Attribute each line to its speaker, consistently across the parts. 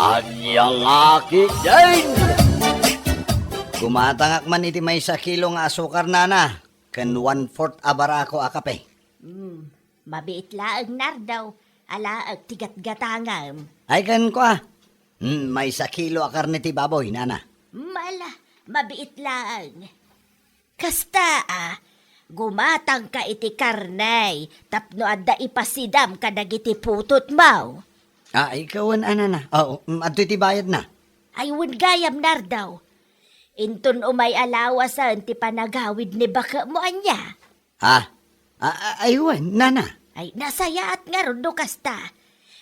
Speaker 1: Anyang aki din! Gumatangak man iti may 1 kilo nga asukar nana, ken 1/4 abarako akape.
Speaker 2: Mabiit laang nardaw, alaag tigat-gatangam.
Speaker 1: Ay ken ko may 1 kilo akar ti baboy nana.
Speaker 2: Mala, mabiit laang. Kasta gumatang ka iti karnay, tapno adda ipasidam kadagiti putot mo.
Speaker 1: Ikawan anana. Oo, adto iti bayad na.
Speaker 2: Ayun gayam nardaw. Inton umay alawasan ti panagawid ni baka mo anya.
Speaker 1: Aywan, nana.
Speaker 2: Ay nasayaat nga ron do kasta.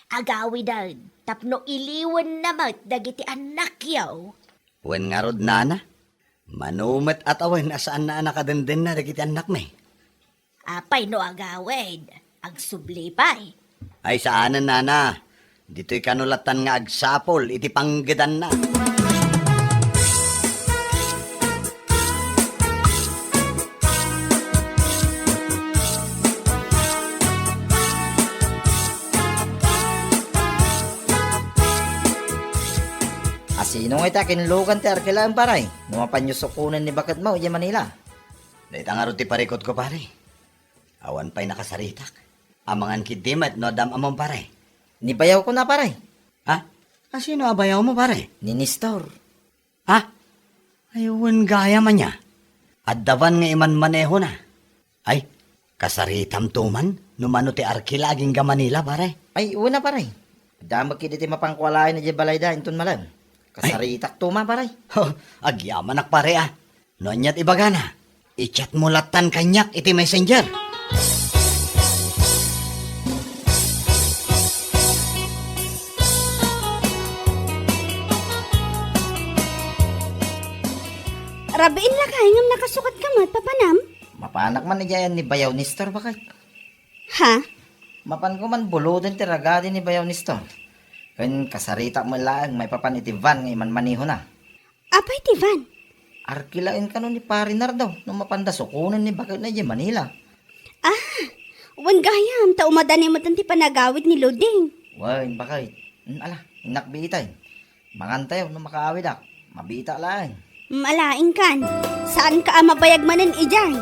Speaker 2: Agawidan, tapno iliwan namat dagiti anak yaw.
Speaker 1: Wen nga rod nana. Manumet at awan asaan na nakadenden na dagiti anak may.
Speaker 2: Apay no agawid, agsublipay.
Speaker 1: Ay saanan nana. Dito'y kanulatan nga agsapol, iti panggedan na.
Speaker 3: Asino nga ita kinlugan ti arkilaan paray? Numapanyusukunan ni Bakat Mau, iya Manila.
Speaker 1: Dahit nga ro ti parikot ko pare. Awan pa'y nakasaritak. Amangan kidimat no dam among pare.
Speaker 3: Nibayaw ko na paray.
Speaker 1: Sino abayaw mo pare?
Speaker 3: Ni Nestor.
Speaker 1: Ayun gaya man niya. Addaban nga iman maneho na. Ay, kasaritam tuman, numano ti arkilaging ga Manila pare.
Speaker 3: Ay, una paray. Damag kiti ti mapangkwalain na di balayda inton malam. Kasaritak tuma paray.
Speaker 1: Agyamanak pare Nonyat ibagana. I-chat mo latan kanyak iti messenger.
Speaker 4: Rabiin la kay ngam nakasukat ka mat, papanam?
Speaker 3: Mapanak man niya ni Bayaw Nestor bakit?
Speaker 4: Ha?
Speaker 3: Mapan ko man bulodin ti ragadi ni Bayaw Nestor. Kan kasarita mo lang may papan iti van nga iman maniho na.
Speaker 4: Apay ti Van?
Speaker 3: Arkilain ka nun ni Parinar daw nung mapanda sukunan ni Bakat na di Manila.
Speaker 4: Wan gayam, ta umadani mo ti panagawid ni Loding.
Speaker 3: Wain bakit? Ala, inakbitay. Mangantayo nung makaawid ak. Mabita lang.
Speaker 4: Malaing kan, saan ka mabayag manan ijay?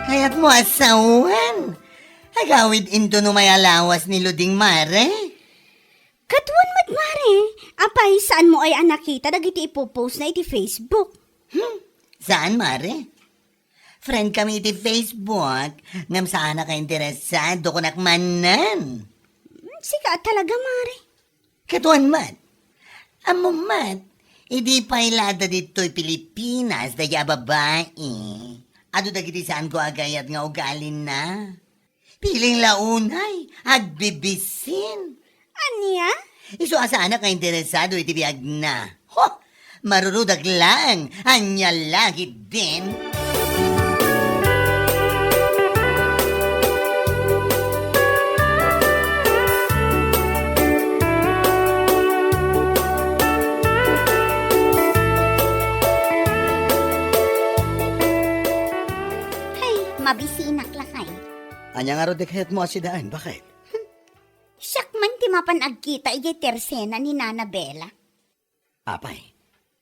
Speaker 1: Kaya't mo asawan. Agawid into no may alawas ni Luding Mare.
Speaker 4: Katuan mat mare, apay saan mo ay anakita dagiti ipopost na iti Facebook?
Speaker 1: Saan Mare? Friend kami iti Facebook. Ngam saan ka interesado ko nakmanan.
Speaker 4: Sika talaga mare.
Speaker 1: Katuan mat. Amo mat. Idi pa ilada dito'y Pilipinas daya babae. Ado dagiti saan ko agayat nga ugalin na. Piling launay, agbibisin.
Speaker 4: Anya?
Speaker 1: Iso asana ka interesado iti biyag na. Marurudag lang, anya lagi din.
Speaker 4: Mabisinak lakay.
Speaker 1: Anya nga ro dikayat mo asidaan, bakit?
Speaker 4: Siyak man ti mapanagkita iti tersena ni Nana Bella.
Speaker 1: Apay,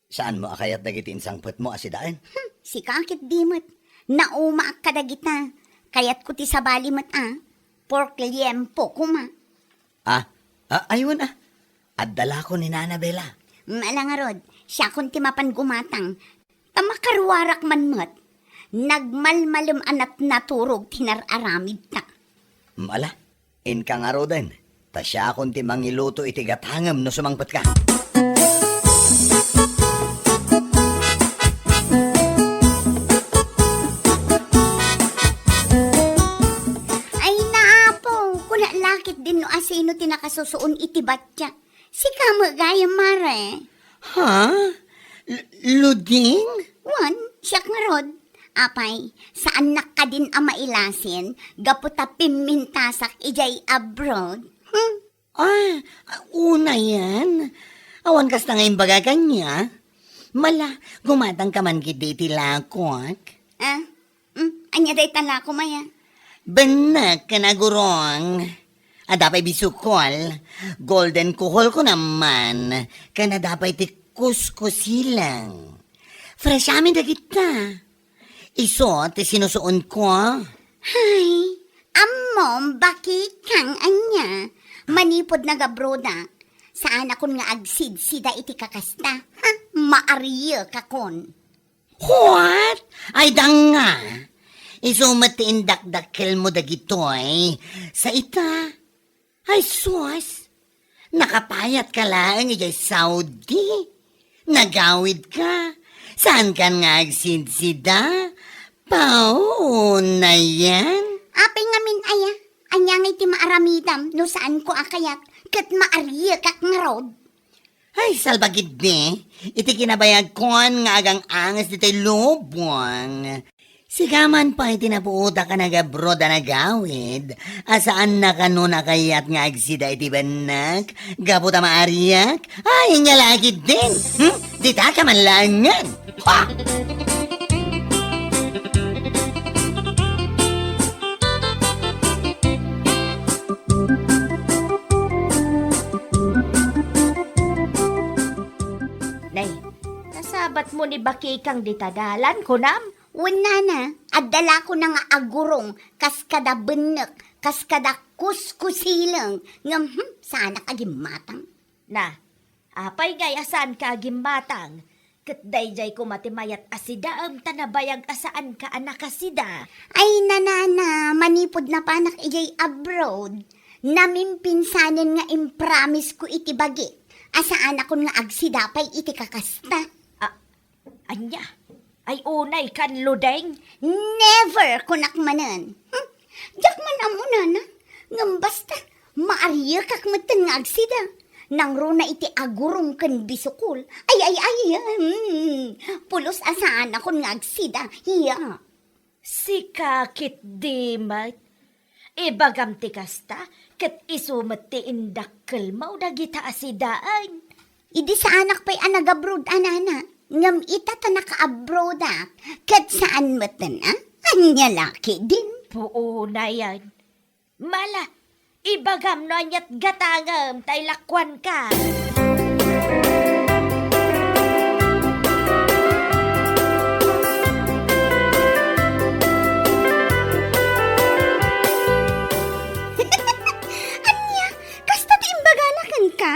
Speaker 1: saan mo akayat dagiti insangpet mo asidaan?
Speaker 4: Si kakit dimot. Nauma ak kadagita. Kayat ko ti sabali mat Pork liempo kuma.
Speaker 1: Ayun Addala ko ni Nana Bella.
Speaker 4: Malangarod, siya kun ti mapan gumatang. Tamakarwarak man mat. Nagmalmalum anat naturog tinararamid ta.
Speaker 1: Mala, in ka nga ro din. Ta siya akong ti mangiluto iti gatangam no sumangpet ka.
Speaker 4: Ay naapo, kuna lakit din no asino tinakasusuon iti batya. Si kamo gaya mare.
Speaker 1: Luding?
Speaker 4: Wan, siyak nga rod. Apay, saan na ka din ang mailasin? Gaputa pimintasak ijay abroad?
Speaker 1: Una yan. Awan kas na ngayon baga kanya. Mala, gumatang ka man gidi tilakot.
Speaker 4: Anya day tala ko maya.
Speaker 1: Benak ka na gurong. Adapay bisukol. Golden kuhol ko naman. Kana dapay ti kuskusilang. Fresh amin na kita. Iso, ti sinusuon ko.
Speaker 4: Hay, amom, bakit kang anya? Manipod na gabroda. Saan akon nga agsid sida iti kakasta? Ha? Maariya kakon.
Speaker 1: What? Ay danga. Isumatiin dakdakkel mo dagitoy. Sa ita. Ay sus. Nakapayat ka lang ijay Saudi. Nagawid ka. Saan ka nga agsidsida? Paon na yan.
Speaker 4: Apay ngamin aya. Anyang iti maaramidam no saan ko akayat. Kat maariya kak nga rod.
Speaker 1: Ay, salbagid ni. Iti kinabayag kon nga agang angas dito'y lubong. Sigaman pa iti napuuta ka nagabroda na gawid. Asaan na kano nakayat nga agsida iti banak? Gabuta maariyak? Ay, nga lagi din. Dita ka man langan. Ha!
Speaker 2: Nay, nasabat mo ni Baki kang ditadalan ko nam?
Speaker 4: Wala na, adala ko na nga agurong, kaskada benek, kaskada kuskusilang, nga sana kagimatang.
Speaker 2: Na, apay gayasan ka gimatang. Kat dayjay ko matimayat asida am tanabayag asaan ka anak asida.
Speaker 4: Ay nanana, manipod na panak ijay abroad. Namimpinsanin nga impromise ko iti bagi. Asaan akon nga agsidapay iti kakasta.
Speaker 2: Anya, ay unay kan ludeng.
Speaker 4: Never kunak manan. Diyak man amo nana, ngam basta maariya kak matan nga agsida. Nang runa iti agurong kan bisukul. Ay, pulos asaan akon nga agsida. Hiya.
Speaker 2: Si kakit di mat. Ibagam ti kasta, kat isumat ti indakkel mo dagita asidaan.
Speaker 4: Idi sa anak pa'y anagabrod anana. Ngam ita ta naka-abroad kat saan matan Anya laki din.
Speaker 2: Puo na yan. Mala, ibagam no anyat gatangam tay lakwan ka.
Speaker 4: Anya, kasta ti imbaganakan ka?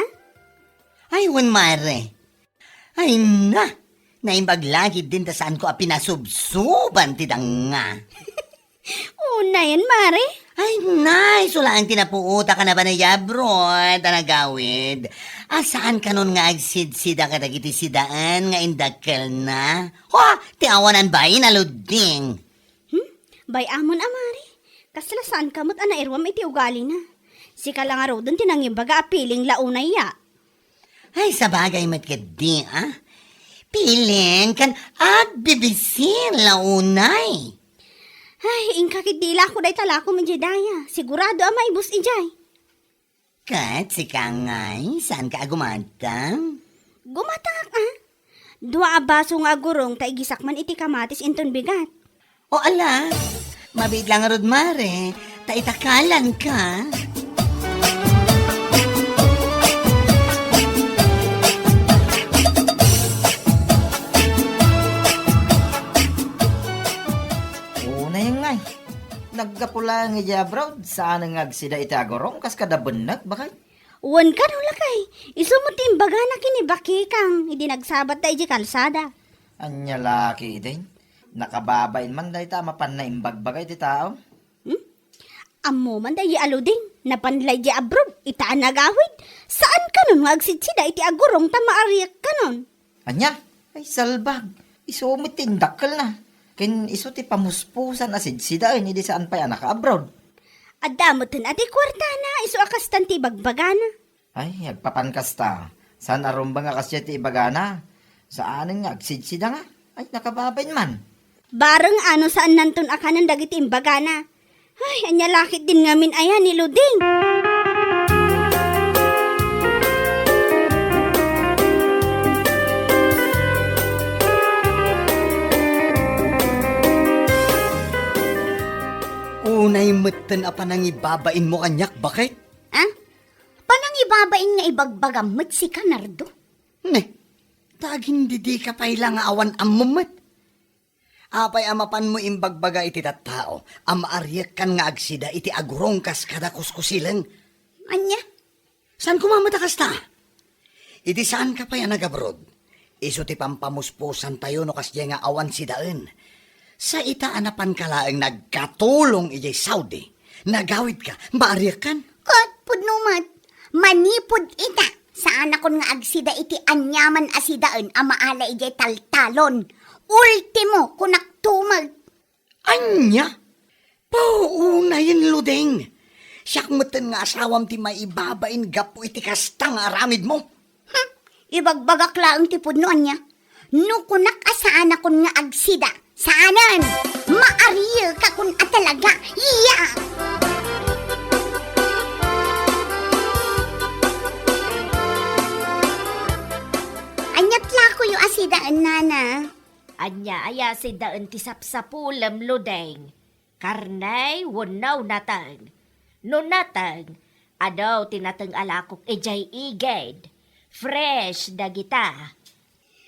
Speaker 1: Ay, wan mare. Ay na. Naimbaglagid din ta saan ko pinasubsuban ti danga.
Speaker 4: Una yan, mare.
Speaker 1: Ay, nay, sulaan tinapuuta ka na ba na yabrod, tanagawid? Asaan ka nun nga agsidsida ka dagiti sidaan nga indakkel na? Ha, ti awanan ba inaluding?
Speaker 4: Bay amon amari. Kasla saan kamot anairwam iti ugali na. Sika lang araw dun tinangimbaga apiling launay ya.
Speaker 1: Ay, sa bagay matkadi, ah? Piling kan agbibisin launay.
Speaker 4: Ay, ingkakidila ko day tala ko medyo sigurado ama ibus ijay.
Speaker 1: Kat, si Kangay, saan ka agumantang?
Speaker 4: Gumatak Dua abaso nga gurong ta igisak man iti kamatis inton bigat.
Speaker 1: O ala, mabit lang rod mare, taitakalan ka.
Speaker 3: Una yung ngay. Nagkapula nga jabrod, saan nga agsida iti agorong, kas kada benak, bakit?
Speaker 4: Wan ka no lakay. Isumutin baga na kini baki kang hindi nagsabat ta iti kalsada.
Speaker 3: Anya laki din. Nakababain man dahi tama pan na imbagbagay ti tao.
Speaker 4: Amo man dahi aluding. Napanlay di abroad. Itaan nagawid. Saan ka nun agsidsida iti agurong ta maariyak ka nun?
Speaker 3: Anya, ay salbag. Isumit tindakal na. Kin iso ti pamuspusan asidsida ay hindi saan pa anak abroad.
Speaker 4: Adamotin ati kwarta na. Iso akastan ti bagbagana.
Speaker 3: Ay, agpapankas ta. Saan arumba nga kasya ti ibagana? Saan nga agsidsida nga? Ay, nakababain man.
Speaker 4: Bareng ano saan nantun akanan dagiti imbagana. Ay, anya lakit din ngamin ayan ni Luding.
Speaker 1: unay meten apa nang ibabain mo kanyak, bakit?
Speaker 4: Ha? Panang ibabain nga ibagbagamot si Kanardo?
Speaker 1: Ne, tagin di ka pa ilang awan amumat. Apay amapan mo imbagbaga iti tattao, amaaryak kan nga agsida iti agurong kas kada kuskusilang.
Speaker 4: Anya?
Speaker 1: Saan kumamatakas ta? Iti saan ka pa yan nagabrod? Iso ti pampamuspusan tayo no kasya nga awan si daan. Sa itaanapan ka laang nagkatulong ijay Saudi. Nagawid ka, maaryak kan?
Speaker 4: Kat pudnumat, manipod ita. Saan akon nga agsida iti anyaman asidaan amaala ijay taltalon. Ultimo kunak tumag.
Speaker 1: Anya? Pauunayin ludeng. Siyak meten nga asawam ti maibabain gapo iti kastang aramid mo.
Speaker 4: Ibagbagak laang tipod no anya. No kunak asaan akon nga agsida. Saanan? Maariyo ka kun atalaga. Iya! Anyat la ko yung asidaan, nana.
Speaker 2: Anya aya si daan ti sapsapulam ludeng. Karnay wanaw natang. No natang, adaw tinatang alakok ejay iged. Fresh dagita.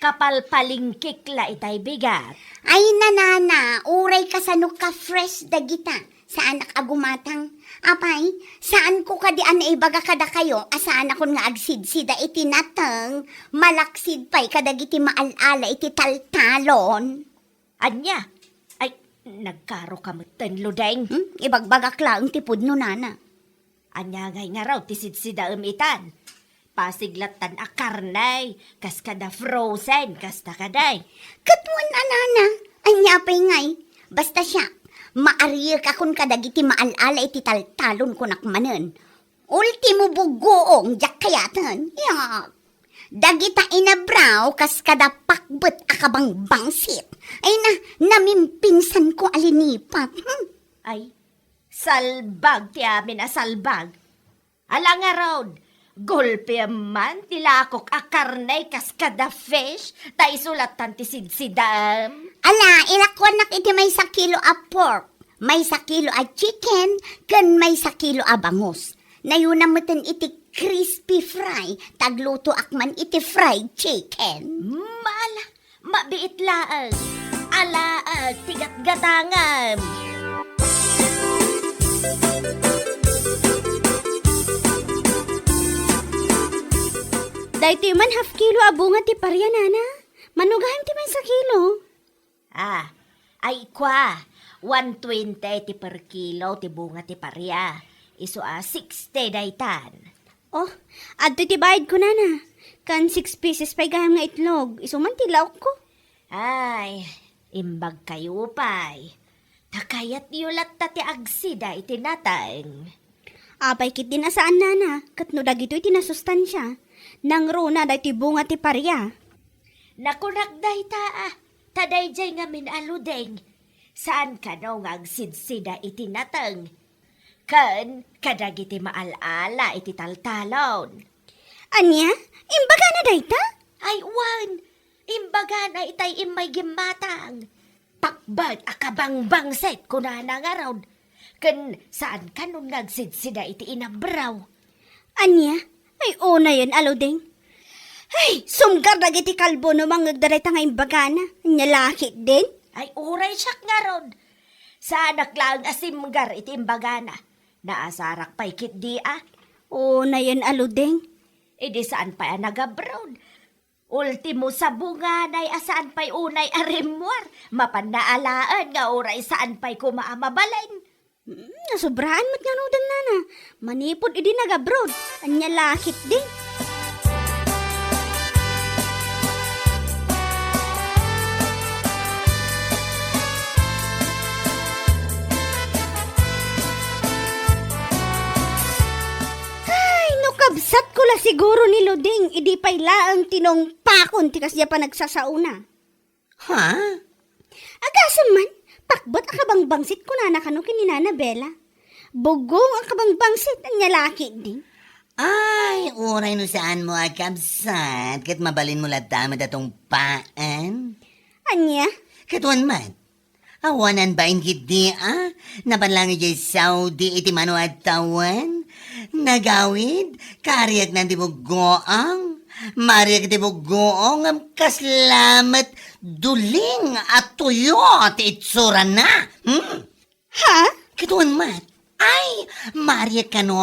Speaker 2: Kapal palingkik la itay bigat.
Speaker 4: Ay nanana, uray ka sa ka fresh dagita. Saan agumatang? Apay, saan ko kadian na ibaga kada kayo? Asaan akon nga agsidsida iti natang? Malaksid pa'y kadagiti maalala iti taltalon.
Speaker 2: Anya, ay nagkaro kamutan ludeng.
Speaker 4: Ibagbagak lang tipod no nana.
Speaker 2: Anya ngay nga raw tisidsidaem itan. Pasiglatan a karnay, kas kada frozen, kas takaday.
Speaker 4: Katwan anana, anya pa'y ngay. Basta siya, maariyak akon kadagiti maalala iti taltalon ko nakmanen. Ultimo bugoong jak kayatan. Yak. Dagita inabraw kas kada pakbet akabang bangsit. Ay namimpinsan ko alinipat.
Speaker 2: Ay, salbag ti amin a salbag. Ala nga raw, golpe man tilakok a karnay kas kada fish, ta isulatan ti sidsidam.
Speaker 4: Ala, ilakwan nak iti may sa kilo a pork, may sa kilo a chicken, kan may sa kilo a bangus. Nayunamatan iti crispy fry, tagluto akman iti fried chicken.
Speaker 2: Mala, mabiit laang. Alaag, tigat-gatangam.
Speaker 4: Dahito man half kilo a bunga ti parya, nana. Manugahan ti may sa kilo.
Speaker 2: Ah, ay kwa, 120 ti per kilo ti bunga ti parya. Iso 60 daytan.
Speaker 4: Oh, adto ti bayad ko, nana. Kan 6 pieces pa'y gaham nga itlog. Isuman ti lauk ko.
Speaker 2: Ay, imbag kayo pa'y. Takayat yulat ta ti agsida iti natang.
Speaker 4: Apay kit din asaan, nana. Katno dagito'y tinasustansya. Nang runa day ti bunga ti parya.
Speaker 2: Nakunak dayta taday jay nga minaludeng. Saan ka no nga agsidsida iti natang? Kan, kadagiti maalala iti taltalon.
Speaker 4: Anya? Imbaga na dayta?
Speaker 2: Ay, wan! Imbaga na itay imay gimatang. Pakbag akabang set ko na nangaroon. Kan, saan ka nung nagsidsida iti inabraw?
Speaker 4: Anya? Ay, una yun, aludeng. Ay, sumgar dagiti kalbo no mangagdarita nga imbaga na. Anya lakit din?
Speaker 2: Ay, uray siyak nga ron. Sa anak lang asimgar iti imbaga na. Naasarak pa'y kit di
Speaker 4: Una yun, aludeng.
Speaker 2: Idi saan pa nagabrown? Ultimo sa bunga nay asaan pa'y unay arimwar. Mapanaalaan nga oray saan pa'y kumaamabalain.
Speaker 4: Nasubraan mo't nga nudan, nana. Manipod idi nag-abroad. Anya lakit din. Ay, nukabsat ko la siguro ni Luding. Idi pa'y laang tinong pakon tikas niya pa nagsasauna.
Speaker 1: Ha?
Speaker 4: Agasan man, pakbot akabang bangsit ko na nakano kini Nana Bella. Bugong akabang bangsit ang nyalaki din.
Speaker 1: Ay, uray no saan mo agkabsat, kat mabalin mo latamad atong paan.
Speaker 4: Anya?
Speaker 1: Katuan man, Awanan ba gidi Nabanlangi jay Saudi iti mano at tawan? Nagawid, kariyak ng dibugoang. Mariyak dibugoang am kaslamat duling at tuyo ti itsura na.
Speaker 4: Ha?
Speaker 1: Kituan mat. Ay, mariyak ka no.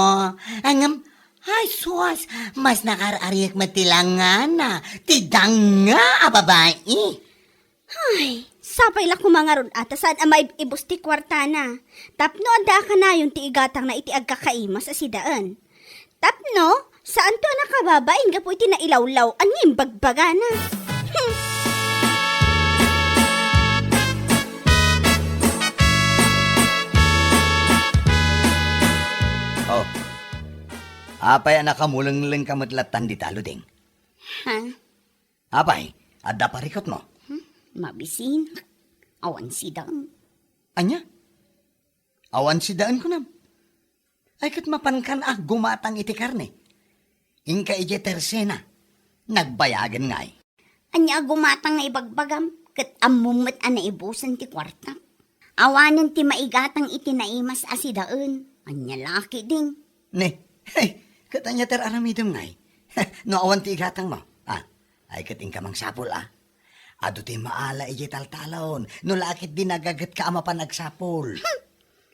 Speaker 1: Angam, ay sus, mas nakarariyak matilangan na. Tidang nga, babae.
Speaker 4: Ay, sapay la kumangaron ata saan amay ibusti kwartana. Tapno anda ka na yung tiigatang na iti agkakaimas sa sidaan. Tapno, saan to nakababain ka po iti nailawlaw ang bagbagana.
Speaker 3: Oh. Apay nakamulang-lang kamatlatan di talo ding.
Speaker 4: Ha?
Speaker 3: Apay, adda parikot mo.
Speaker 4: Mabisin. Awan sidang.
Speaker 3: Anya? Awan si daan ko nam. Ay kat mapankan gumatang iti karne. Inka ije tersena. Nagbayagan ngay.
Speaker 4: Anya gumatang nga ibagbagam. Kat amumat na ibusan ti kwarta. Awanan ti maigatang iti naimas asidaan. Anya laki ding.
Speaker 3: Ne, hey, katanya ter aramidom ngay. No awan ti igatang mo. Ay kat inka mang sapol Ado ti maala ije taltalon. No lakit din nagagat ka ama pa nagsapol.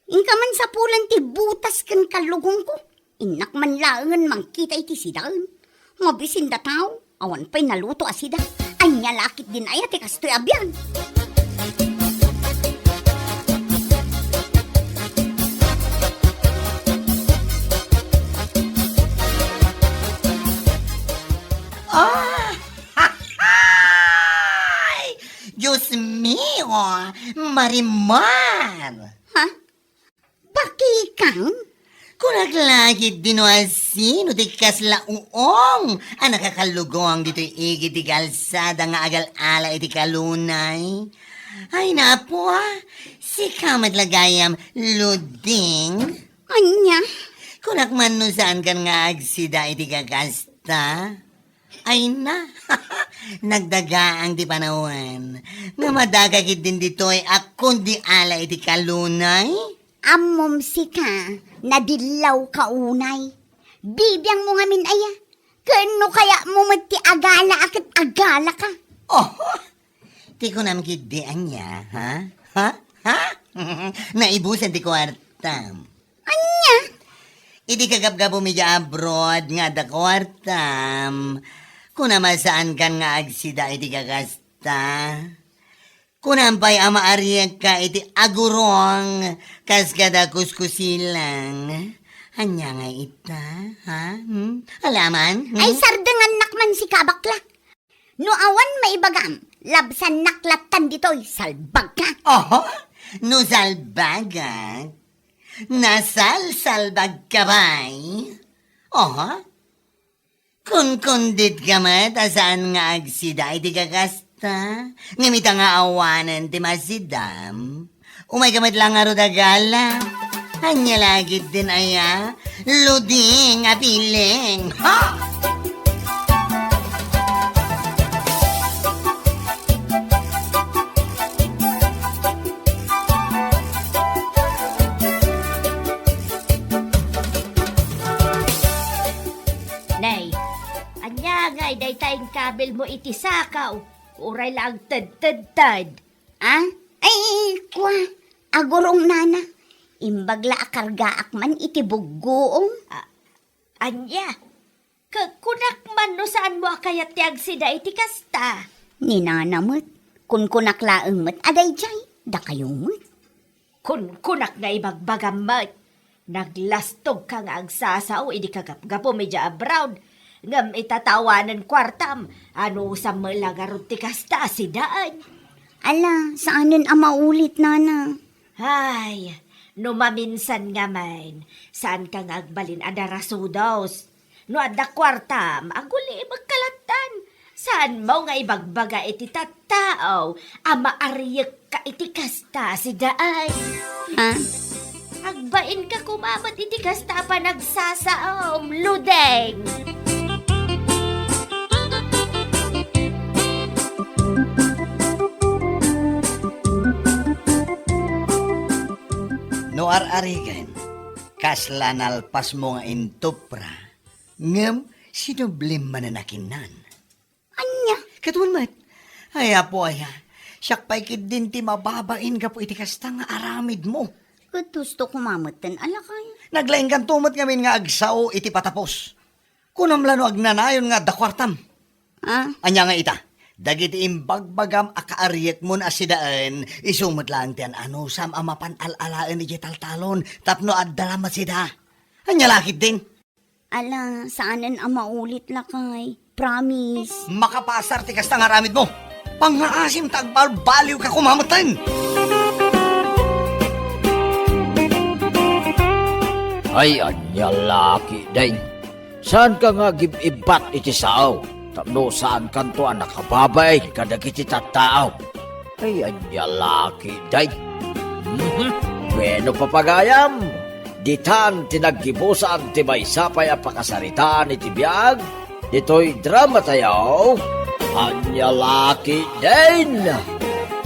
Speaker 4: Inka man sa pulan ti butas kan kalugong ko. Inak man laangan mangkita iti sidaan. Mabisin da tao. Awan pa'y naluto asida. Anya lakit din ay ati kastoy abyan.
Speaker 1: Diyos mio, Marimar!
Speaker 4: Ha? Bakikang?
Speaker 1: Kung naglagid din o asino, di kasla uong, nakakalugong dito igi di kalsada nga agal-ala iti kalunay. Ay napo si kamat lagayam luding.
Speaker 4: Anya?
Speaker 1: Kung nakmanusan kan nga agsida iti kakasta. Ay na, nagdaga ang di panawan. Nga madagagid din dito'y akong di ala iti kalunay.
Speaker 4: Amom si ka, nadilaw ka unay. Bibiyang mo nga min aya. Kano kaya mo mati agala akit agala ka?
Speaker 1: Oh, di ko naman kidian niya, ha? Ha? Ha? Naibusan di kwartam.
Speaker 4: Anya?
Speaker 1: Idi kagabgabo medya abroad nga da kwartam. Kung namasaan kan nga agsida iti kakasta. Kung nampay ama ariyak ka iti agurong kas kada kuskusilang. Anya nga ita, ha? Alaman?
Speaker 4: Ay sardangan nakman si kabakla. No awan maibagam, labsan naklatan dito'y salbag ka.
Speaker 1: Oh, no salbagat. Nasalsalbag ka ba'y? Oh, kung kundit ka mat, asaan nga agsida, iti kakasta. Ngamita nga awanan, ti masidam. Umay kamat lang nga rodagala. Anya lagit din aya, luding apiling. Ha?
Speaker 2: Nay, anya ngay day tayong kabel mo iti sakaw. Uray lang tad.
Speaker 4: Ah? Ay, kwa, agurong nana. Imbagla akarga akman iti buggoong.
Speaker 2: Anya, kunak man no saan mo akayat tiyag sida iti kasta.
Speaker 4: Ninanamot, kun kunaklaang mat aday jay, da kayong mat.
Speaker 2: Kunak nga ibagbagamat. Naglastog ka nga agsasaw, idi kagapgapo medya abroad. Ngam itatawanan kwartam, ano sa malagarot ti kasta sidaan.
Speaker 4: Ala, saanan ang maulit, nana?
Speaker 2: Ay, no maminsan nga man, saan ka nga agbalin ada rasudos? No ada kwartam, aguli magkalatan. Saan mo nga ibagbaga iti tattao, ama ariyak ka iti kasta sidaan.
Speaker 4: Ha?
Speaker 2: Agbain ka kumamat iti kasta pa nagsasaom, ludeng!
Speaker 3: arigan. Kasla nalpas mo nga intupra. Ngam, sinublim mananakinan.
Speaker 4: Anya?
Speaker 3: Katun mat. Aya po aya. Siyak pa'y din ti mababain ka po iti kasta nga aramid mo.
Speaker 4: Gusto ko mamatan alakay.
Speaker 3: Naglaing kan tumot ngamin nga agsao iti patapos. Kunam lano agnanayon nga dakwartam.
Speaker 4: Ah?
Speaker 3: Anya nga ita. Dagiti imbagbagam akaariet mo na sidaan, isumot lang tiyan ano sam amapan alalaan ni taltalon, tapno at dalamat sida. Anya lakit din.
Speaker 4: Ala, saanan ang maulit lakay? Promise.
Speaker 3: Makapasar ti kasta nga aramid mo. Pangaasim tagbal baliw ka kumamatan.
Speaker 5: Ay, anya laki din. Saan ka nga gibibat iti sao? Tapno saan kanto ang nakababay kadagiti tattao? Ay, anya laki din. Bueno papagayam. Ditan tinaggibusan ti may sapay ang pakasaritaan iti biyag. Dito'y drama tayo. Anya laki din.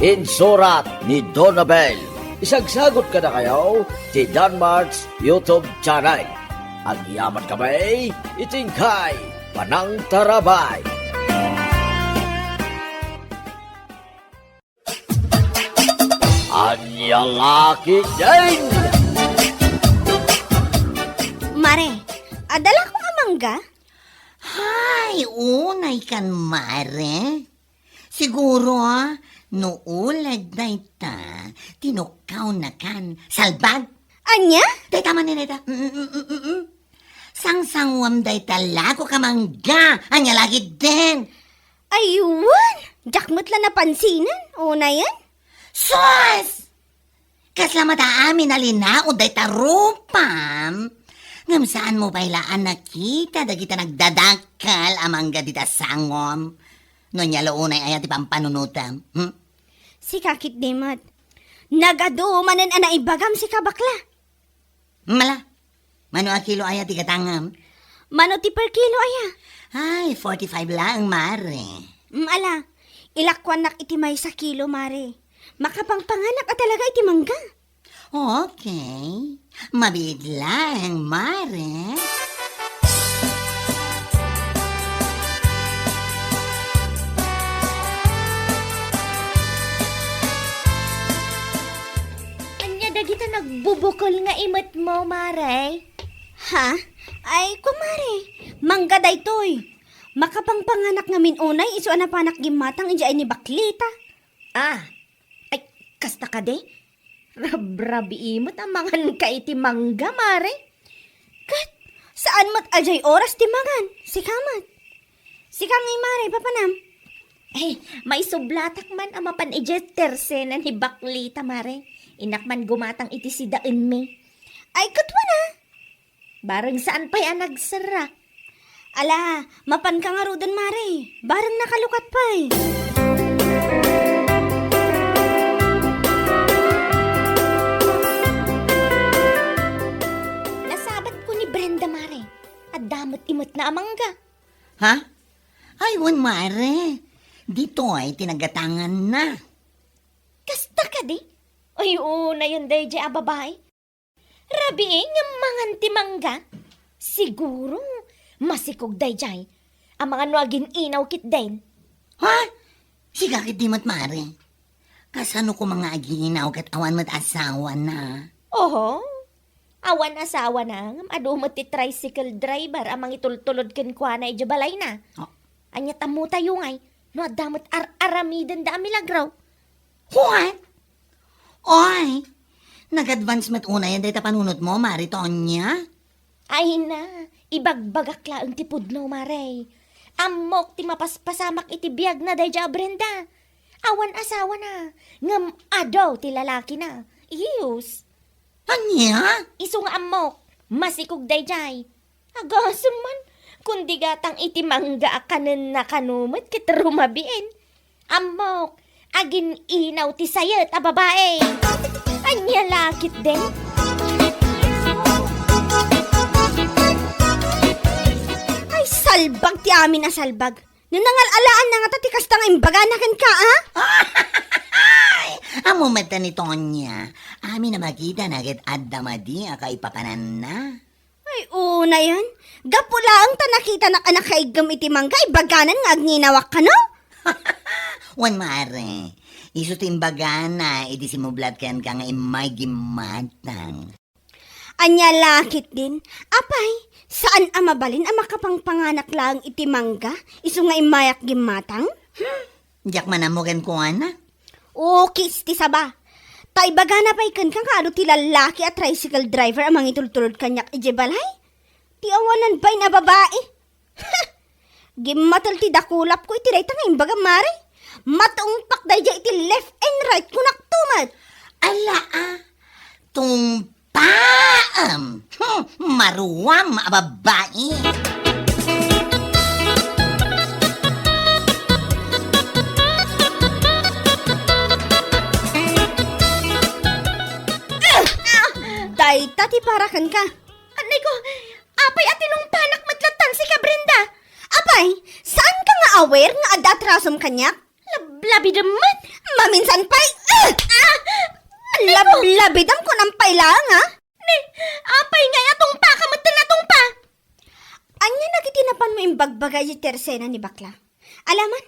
Speaker 5: Insurat ni Donabel. Isagsagot ka na kayo ti Danmarks YouTube channel. Ang yaman kamay, itingkay, panang tarabay. Anya laki din.
Speaker 4: Mare, adala ko nga mangga?
Speaker 1: Hay, unay kan mare. Siguro, no ulag day ta, tinukaw na kan, salbag.
Speaker 4: Anya?
Speaker 1: Day tama ni neta. Sang-sangwam day talago ka mangga, anya lagi din.
Speaker 4: Ayun! Jakmat lang napansinan. Una yan?
Speaker 1: Sus! Kasla mata amin alina, day tarupam. Ngam saan mo bailaan nakita, dagita nagdadakal amangga dita sangom. No niya loonay ayat ipampanunutam.
Speaker 4: Si kakit dimat. Nagadumanan ana ibagam si kabakla.
Speaker 1: Mala, mano a kilo ayat ikatangam?
Speaker 4: Mano ti per kilo aya?
Speaker 1: Ay, 45 lang, mare.
Speaker 4: Ala, ilakwan nak iti may sa kilo, mare. Makapangpanganak at talaga iti mangga.
Speaker 1: Okay. Mabiglang, mare.
Speaker 2: Anya dagita nagbubukol nga imot mo, mare.
Speaker 4: Ha? Ay, kumare. Mangga daytoy. Makapangpanganak nga minunay, iso anapanak gimatang inja ay ni baklita.
Speaker 2: Ah, ay, kasta ka de? Rabrabi imot amangan ka iti mangga, mare.
Speaker 4: Kat, saan mat ajay oras ti mangan? Si kamat. Si kang mare, papanam.
Speaker 2: Eh, may sublatak man ang mapan-ijet tersenan ni baklita, mare. Inakman gumatang iti si daen me.
Speaker 4: Ay, katwa na.
Speaker 2: Barang saan pa'y nagsara.
Speaker 4: Ala, mapan ka nga rudan, mare. Barang nakalukat pa'y.
Speaker 2: Nasabat ko ni Brenda, mare. At damot-imot na amangga.
Speaker 1: Ha? Aywan, mare. Dito ay tinagatangan na.
Speaker 2: Kasta ka di? Ay, una yun day di ababay. Rabiin yung mangan ti mangga. Siguro, masikog day jay. Ang mga nuagin inaw kit din.
Speaker 1: Ha? Siga kit di mat, mare. Kasano ko mga aginaw kat awan mat asawa na.
Speaker 2: Oho, awan asawa na. Adumot ti tricycle driver amang itultulod ken kwa na ijabalay na.
Speaker 1: Oh.
Speaker 2: Anya tamo tayo ngay. No, damot aramidan da milagraw.
Speaker 1: What? Oy, nag-advance mat una yan dahil panunot mo, Mari Tonya.
Speaker 2: Ay na, ibagbagak laang ti pudno, mare. Amok ti mapaspasamak iti biyag na day ja Brenda. Awan asawa na, ngam adaw ti lalaki na. Iyus,
Speaker 1: Anya?
Speaker 2: iso nga amok, masikog day jay. Agasam man, kundi gatang iti mangga akanen na kanumot kit rumabiin. Amok, agin inaw ti sayet a babae. Anya lakit din.
Speaker 4: Ay, salbag ti amin na salbag. Nung nangalalaan na nga tati kastang imbaganakan ka, ha?
Speaker 1: Ay, Amo mata ni Tonya, amin na makita na agad adamadi aka ipapanan na.
Speaker 4: Ay, una yan. Gapula ang tanakita na anak kay iti mangga, ibaganan nga agninawak ka, no?
Speaker 1: Wan mare, iso timbagana, iti simublat kan ka nga imay gimatang.
Speaker 4: Anya lakit din. Apay, saan amabalin ang makapangpanganak lang iti mangga? Iso nga imayak gimatang?
Speaker 1: Diyak manamugan ko anak.
Speaker 4: Okay, ti saba. Taibagana pa ikan ka nga ti lalaki at tricycle driver amang itultulod kanyak ije balay? Ti awanan ba'y na babae? Gimatal ti dakulap ko iti rayta nga imbaga mare. Matungpak day iti left and right kunak tumat.
Speaker 1: Ala tumpaam. Maruwam a babae.
Speaker 4: Day tati parakan ka.
Speaker 2: Anay ko, apay atinong panak matlatan si ka, Brenda.
Speaker 4: Apay, saan ka nga aware nga adatrasom kanyak?
Speaker 2: Lablabi naman.
Speaker 4: Maminsan pa'y... Lablabidam ko ng pailang, ha?
Speaker 2: Ni, apay nga atong pa, kamatan atong pa.
Speaker 4: Anya nagitinapan mo yung bagbagay di tersena ni bakla? Alaman,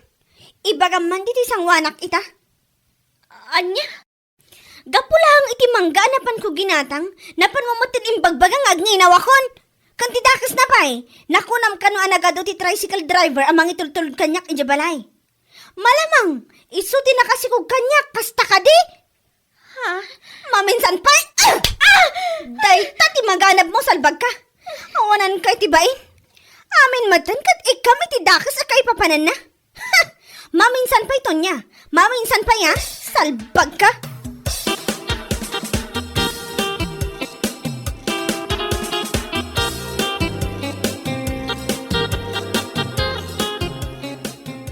Speaker 4: ibagaman dito isang wanak ita.
Speaker 2: Anya?
Speaker 4: Gapulang iti mangga napan ko ginatang, napan mo matin imbagbagang agninawakon. Kan tidakas na pa'y, nakunam ka no anagado ti tricycle driver amang itultulod kanyak ijabalay. Malamang, isuti na kasi kong kanyak, kasta ka di.
Speaker 2: Ha?
Speaker 4: Maminsan pa'y, day tati maganap mo salbag ka. Awanan ka itibain. Amin matan kat ikam itidakas akay papanan na. Maminsan pa'y Tonya, maminsan pa'y ha, salbag ka.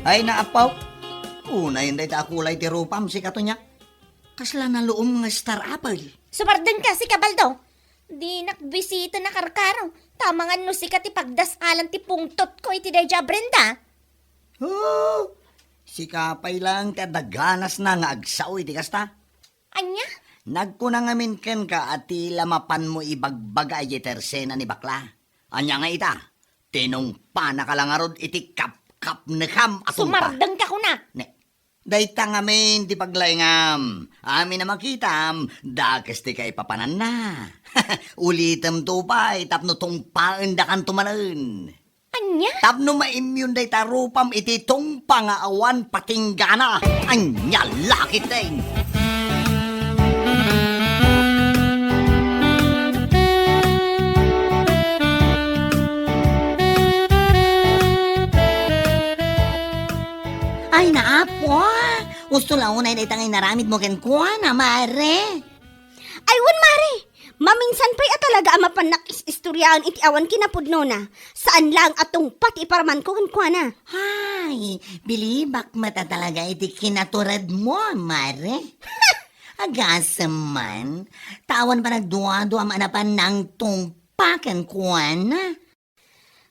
Speaker 3: Ay naapaw. Una yun day takulay ti rupam si Katonya. Kasla na luom nga star apple.
Speaker 2: Sumardan ka si Kabaldo. Di nakbisita na karkaraw. Tamangan no si kati pagdasalan ti pungtot ko iti deja, Brenda.
Speaker 3: Oh, si Kapay lang ti adaganas na nga agsaw iti kasta.
Speaker 2: Anya?
Speaker 3: Nagkunangamin ken ka at ti lamapan mo ibagbaga iti tersena ni bakla. Anya nga ita, tinungpa na kalangarod iti kap na kam atong pa.
Speaker 2: Sumardan ka ko na.
Speaker 3: Ne, dayta ngamin ti paglayngam. Amin na makitam, dakas ti kay papanan na. Ulitam to pa, tapno tungpaan da kan tumanan.
Speaker 2: Anya?
Speaker 3: Tapno ma-immune dayta rupam iti tungpa nga awan patinggana. Anya lakit din.
Speaker 1: Ay naapo. Gusto lang unay na itangay naramid mo ken kuha na, mare.
Speaker 4: Aywan mare, maminsan pa'y talaga amapan istoryahan iti awan kinapudno na. Saan lang atong pati paraman ko na.
Speaker 1: Hay, bilibak mata talaga iti kinaturad mo, mare. Agasam man, tawan pa nagduwa-duwa manapan ng tungpakan kuha na.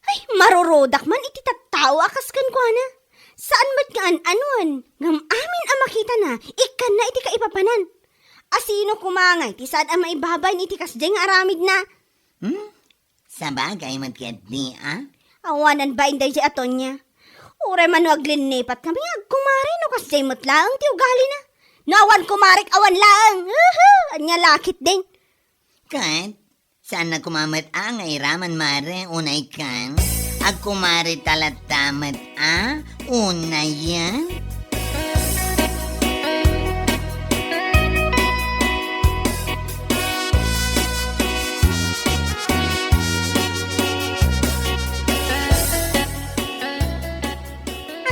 Speaker 4: Ay, marurodak man iti tattawa kaskan na. Saan ba't nga anuan? Ngam amin ang makita na, ikan na iti kaipapanan. Asino kumangay, ti saan ang maibabay iti kasjay nga aramid na.
Speaker 1: Sa bagay matket ni,
Speaker 4: Awanan ba inday si Atonya? Ure man aglinipat kami, kumari no kasjay mo't lang ti ugali na. Nawan kumarik awan lang. Anya lakit din.
Speaker 1: Kat, saan na kumamat ang iraman, mare, unay kan? Ag kumari talatamat, unay yan?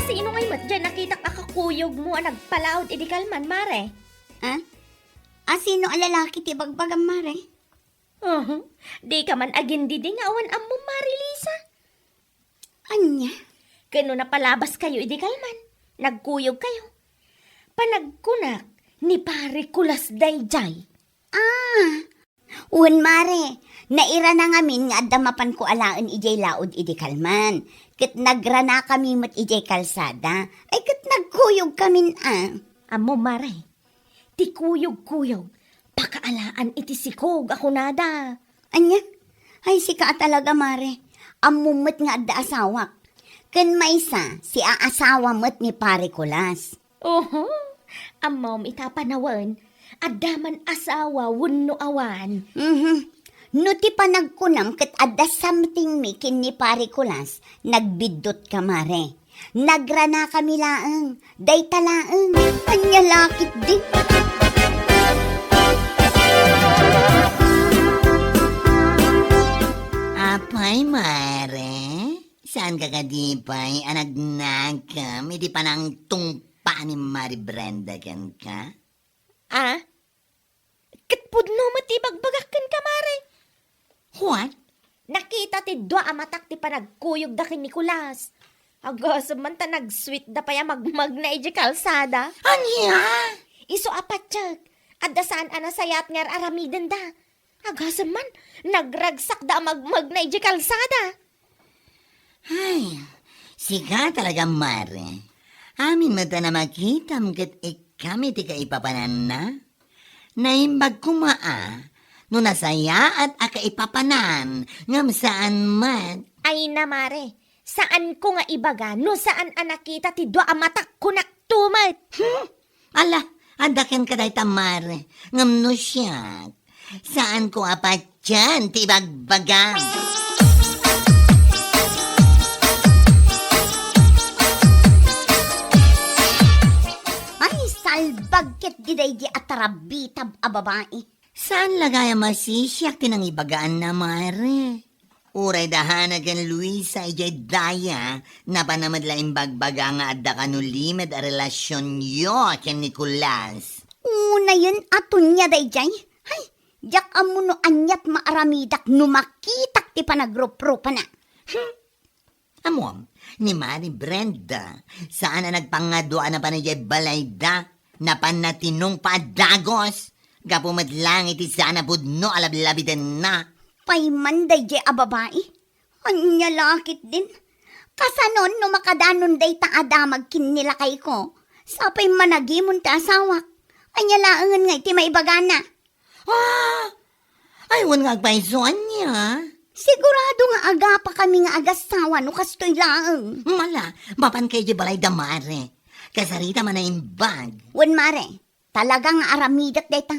Speaker 2: Sino ngay mat dyan nakita kakakuyog mo ang nagpalaod iti kalman, mare?
Speaker 4: Ha? Asino ang lalaki ti bagbagam mare?
Speaker 2: Di ka man agindi di nga awan ang mo, Mari Lisa.
Speaker 4: Anya?
Speaker 2: Kano na palabas kayo iti kalman. Nagkuyog kayo. Panagkunak ni pare kulas dayjay.
Speaker 4: Un mare, naira na ngamin nga adamapan ko alaan ijay laod iti kalman. Kat nagrana kami mat ijay kalsada, ay kat nagkuyog kamin
Speaker 2: Amo, mare. Ti kuyog-kuyog. Pakaalaan iti sikog ako nada.
Speaker 4: Anya? Ay, sika talaga, mare. Amumot nga adda asawak. Ken maysa, si aasawa mo't ni pare kulas.
Speaker 2: Oho, amom itapanawan. Adaman asawa wunno awan.
Speaker 4: No ti panagkunam ket adda something mi kin ni pare kulas, nagbidot ka, mare. Nagrana kami laeng, day talaeng, anya lakit di.
Speaker 1: Apay, mare? Saan ka kadipay? Anagnagkam, hindi pa nang tungpa ni Mari Brenda kan ka?
Speaker 2: Ah? Katpudno matibagbagakan ka, mare.
Speaker 1: What?
Speaker 2: Nakita ti dua amatak ti panagkuyog da kin Nicolas. Agos man ta nag-sweet da pa ya magmag na iji kalsada.
Speaker 1: Anya?
Speaker 2: Iso apatsyag. Adda saan anasayat ngar aramiden da. Agos man nagragsak da magmag na iji kalsada.
Speaker 1: Ay, sika talaga, mare. Amin mo na makita kat ikami ti kaipapanan na. Naimbag kumaa, no nasaya at akaipapanan, ngam saan man.
Speaker 2: Ay na mare, saan ko nga ibaga no saan anakita ti dua amatak kunak tumat.
Speaker 1: Ala, adakan ka day tamare, ngam no siya. Saan ko apat dyan, ti bagbagan?
Speaker 4: Ay, salbagket di day di atarabitab a babae.
Speaker 1: Saan lagaya masisyak tinang ibagaan na, mare? Uray dahanagan Luisa ijay daya na panamadlaing bagbaga nga adda kanulimed a relasyon yo ken Nicolas.
Speaker 4: Una yun aton niya day jay. Ay, jak amuno anyat maaramidak no makitak ti panagrup-rupa na.
Speaker 1: Amom, ni Mari Brenda, saan na nagpangadwa na panayay balayda na panatinong padagos? Gapumadlang iti sana budno alablabiden na.
Speaker 4: Payman day jay a babae. Anya lakit din. Kasanon no makadanon day taadamag kinilakay ko. Sapay managimon ta asawak. Anya laangan nga iti maibagana.
Speaker 1: Ah! Ay, wan nga agpaisoan niya.
Speaker 4: Sigurado nga aga pa kami nga agasawa no kastoy laang.
Speaker 1: Mala, mapan kay di balay damare. Kasarita man na imbag.
Speaker 4: Wan mare, talagang aramidak dayta.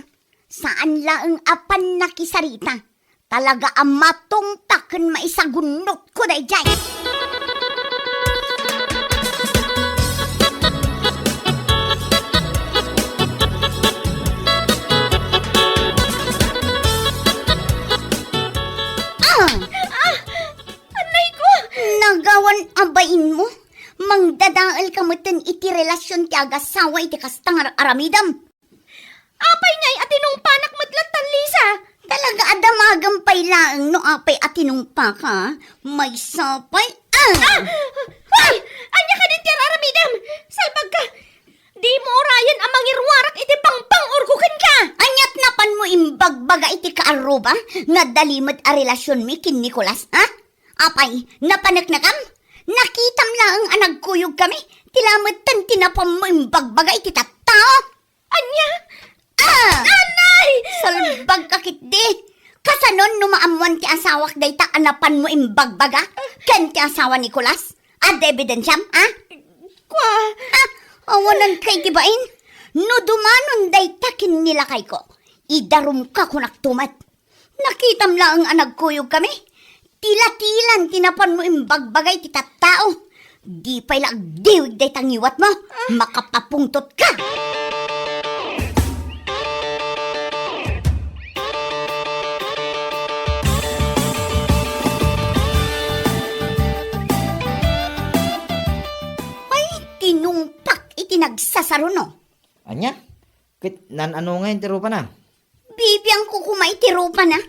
Speaker 4: Saan laang apan nakisarita? Talaga ang matungtaken maisagunot ko day jay.
Speaker 2: Anay ko!
Speaker 4: Nagawan abain mo? Mangdadaal ka mo iti relasyon ti agasawa iti kastang aramidam.
Speaker 2: Apay ngay atinong panak madlatan, Lisa.
Speaker 4: Talaga adamagam pay laang no apay atinumpa ka. May sapay.
Speaker 2: Ay! Anya ka din tiraramidam! Salbag ka! Di mo orayan ang mangirwarak iti pangpang urgukan ka!
Speaker 4: Anyat napan mo imbagbaga iti kaaruba nga dalimad a relasyon mi kin Nicolas, ha? Apay, napanaknakam? Nakitam laang anagkuyog kami. Tilamatan tinapam mo imbagbaga iti tattao.
Speaker 2: Anya?
Speaker 4: Anay! Salbag kakit di. Kasanon numaamuan ti asawak dayta anapan mo imbagbaga? Ken ti asawa Nicolas? Ad ebidensyam, ha?
Speaker 2: Kwa?
Speaker 4: Ha? Awanan kay tibain? No dumanon dayta kin nilakay ko. Idarum ka kunak tumat. Nakitam lang ang anagkuyog kami. Tila-tilan tinapan mo imbagbagay ti tattao. Di pa'y lagdiwig day tangiwat mo. Makapapungtot ka. Ay, tinumpak iti nagsasaruno.
Speaker 6: Anya? Kit nan ano nga yung tirupa na?
Speaker 4: Bibiyang kukumay ti rupa na.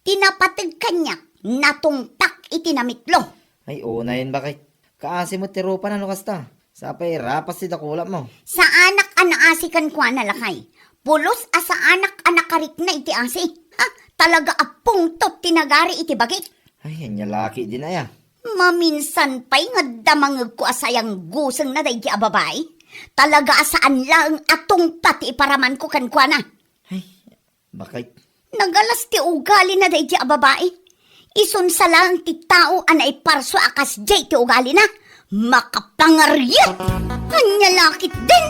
Speaker 4: Tinapatag kanya. Natungtak iti namitlo.
Speaker 6: Ay, una yun bakit? Kaasi mo tirupa na no kasta. Sapay rapas si dakulap mo.
Speaker 4: Sa anak anaasikan ko analakay. Pulos asa anak karik na iti asi. Ha? Talaga apong tot tinagari iti bagik.
Speaker 6: Ay, yan laki din aya.
Speaker 4: Maminsan pa'y nga damangag ko asayang gusang na dahi ababay. Talaga saan lang atong pati iparaman ko kan kwa na.
Speaker 6: Bakit?
Speaker 4: Nagalas ti ugali na day ti a babae. Isun sa lang ti tao anay parso akas jay ti ugali na. Makapangaryat! Kanya lakit din!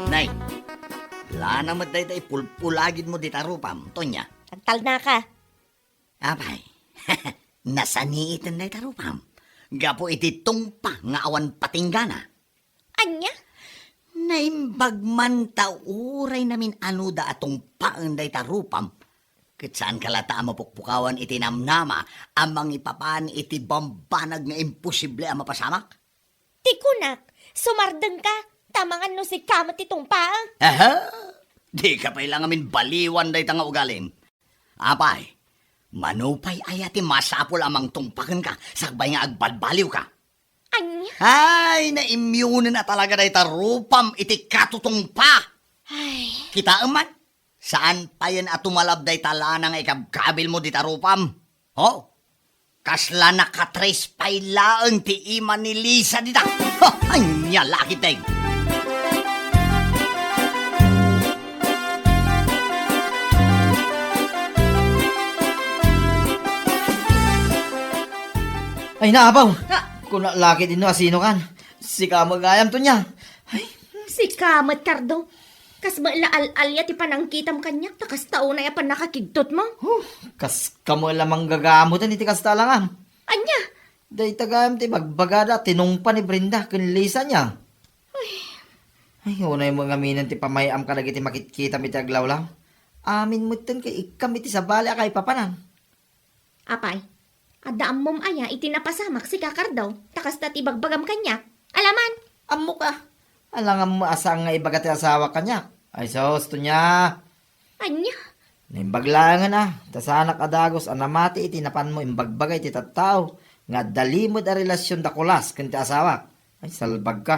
Speaker 3: Nay, lana mo day pulpulagid mo di tarupam, Tonya.
Speaker 2: Tagtal na ka.
Speaker 3: Apay, nasaniitan day tarupam. Gapo iti tungpa nga awan patinggana.
Speaker 2: Anya?
Speaker 3: Naimbag man tauray namin ano da atong paan day tarupam. Kitsaan kalata mapukpukawan iti namnama amang ipapan iti bambanag nga imposible ang mapasamak?
Speaker 2: Tikunak, sumardeng ka. Tamangan no si kamat itong paang.
Speaker 3: Aha! Di ka pa ilang amin baliwan day tanga ugalin. Apay, manupay ayati masapol amang tungpakan ka, sakbay nga agbalbaliw ka.
Speaker 2: Anya?
Speaker 3: Ay, na-immune na talaga day tarupam iti katutungpa.
Speaker 2: Ay,
Speaker 3: Kita man, saan pa yan at tumalab day talanang ikabkabil mo di tarupam? Oh, kasla nakatrace pay laang ti ima ni Lisa dita. Oh, anya lakit day.
Speaker 6: Ay, naabaw! Kung laki din no, asino kan. Si kamagayam to niya. Ay,
Speaker 2: si kamat kardo. Kas maalaal-alya ti panangkitam kanyak. Takas tao na yapan nakakigtot mo.
Speaker 6: kas kamo lamang gagamutan iti kasta lang
Speaker 2: Anya?
Speaker 6: Day tagayam ti bagbagada, tinungpa ni Brenda, kinlisa niya. Ay, unay mo ngaminan ti pamayam ka iti makikita mi ti aglawlaw. Amin mo ten kay ikam iti sabali akay papanan.
Speaker 2: Apay, adaam mom aya itinapasamak si kakardaw. Takas na tibagbagam kanyak. Alaman?
Speaker 6: Amo ka. Alangan mo asang nga ibagat ti asawa kanya. Ay, sos to niya.
Speaker 2: Anya?
Speaker 6: Nimbaglangan na. Tasanak adagos anamati iti napan mo imbagbagay ti tattao. Nga dalimod a relasyon da kulas kan ti asawa. Ay, salbag ka.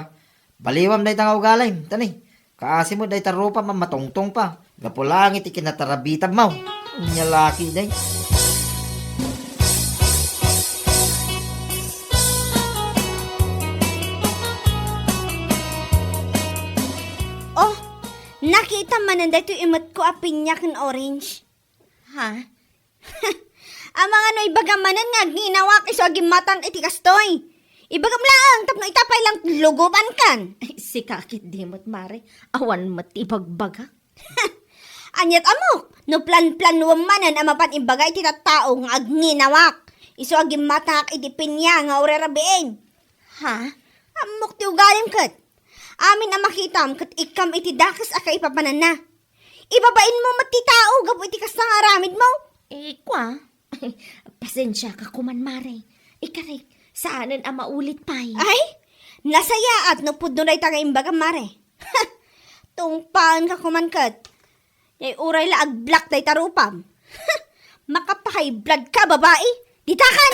Speaker 6: Baliwam day tanga ugalay. Tani, kaasi mo day tarupa mamatongtong pa. Gapulangit ikinatarabitab mo. Nyalaki day.
Speaker 4: Oh, nakita man na dito imot ko a pinyak ng orange.
Speaker 2: Ha?
Speaker 4: Ang mga no ibagamanan nga ginawak iso agim matang iti kastoy. Ibagam lang, tapno itapay lang luguban kan.
Speaker 2: Ay, si kakit dimot mare. Awan matibagbaga.
Speaker 4: Anyat amok, no plan-plan wamanan ang mapan imbagay iti tattao nga agninawak. Iso agim matak iti pinya nga urerabiin.
Speaker 2: Ha?
Speaker 4: Amok ti ugalim kat. Amin ang makitam kat ikam iti dakas aka ipapanan na. Ibabain mo mati tao, gapo iti kasang aramid mo.
Speaker 2: Kwa? Pasensya ka kuman mare. Ikarik, saanan ang maulit pay.
Speaker 4: Ay, nasaya at no pudno na itaga imbaga mare. Tungpaan ka kumankat. Yay uray la ag-black day tarupam. Makapakay blood ka babae. Ditakan!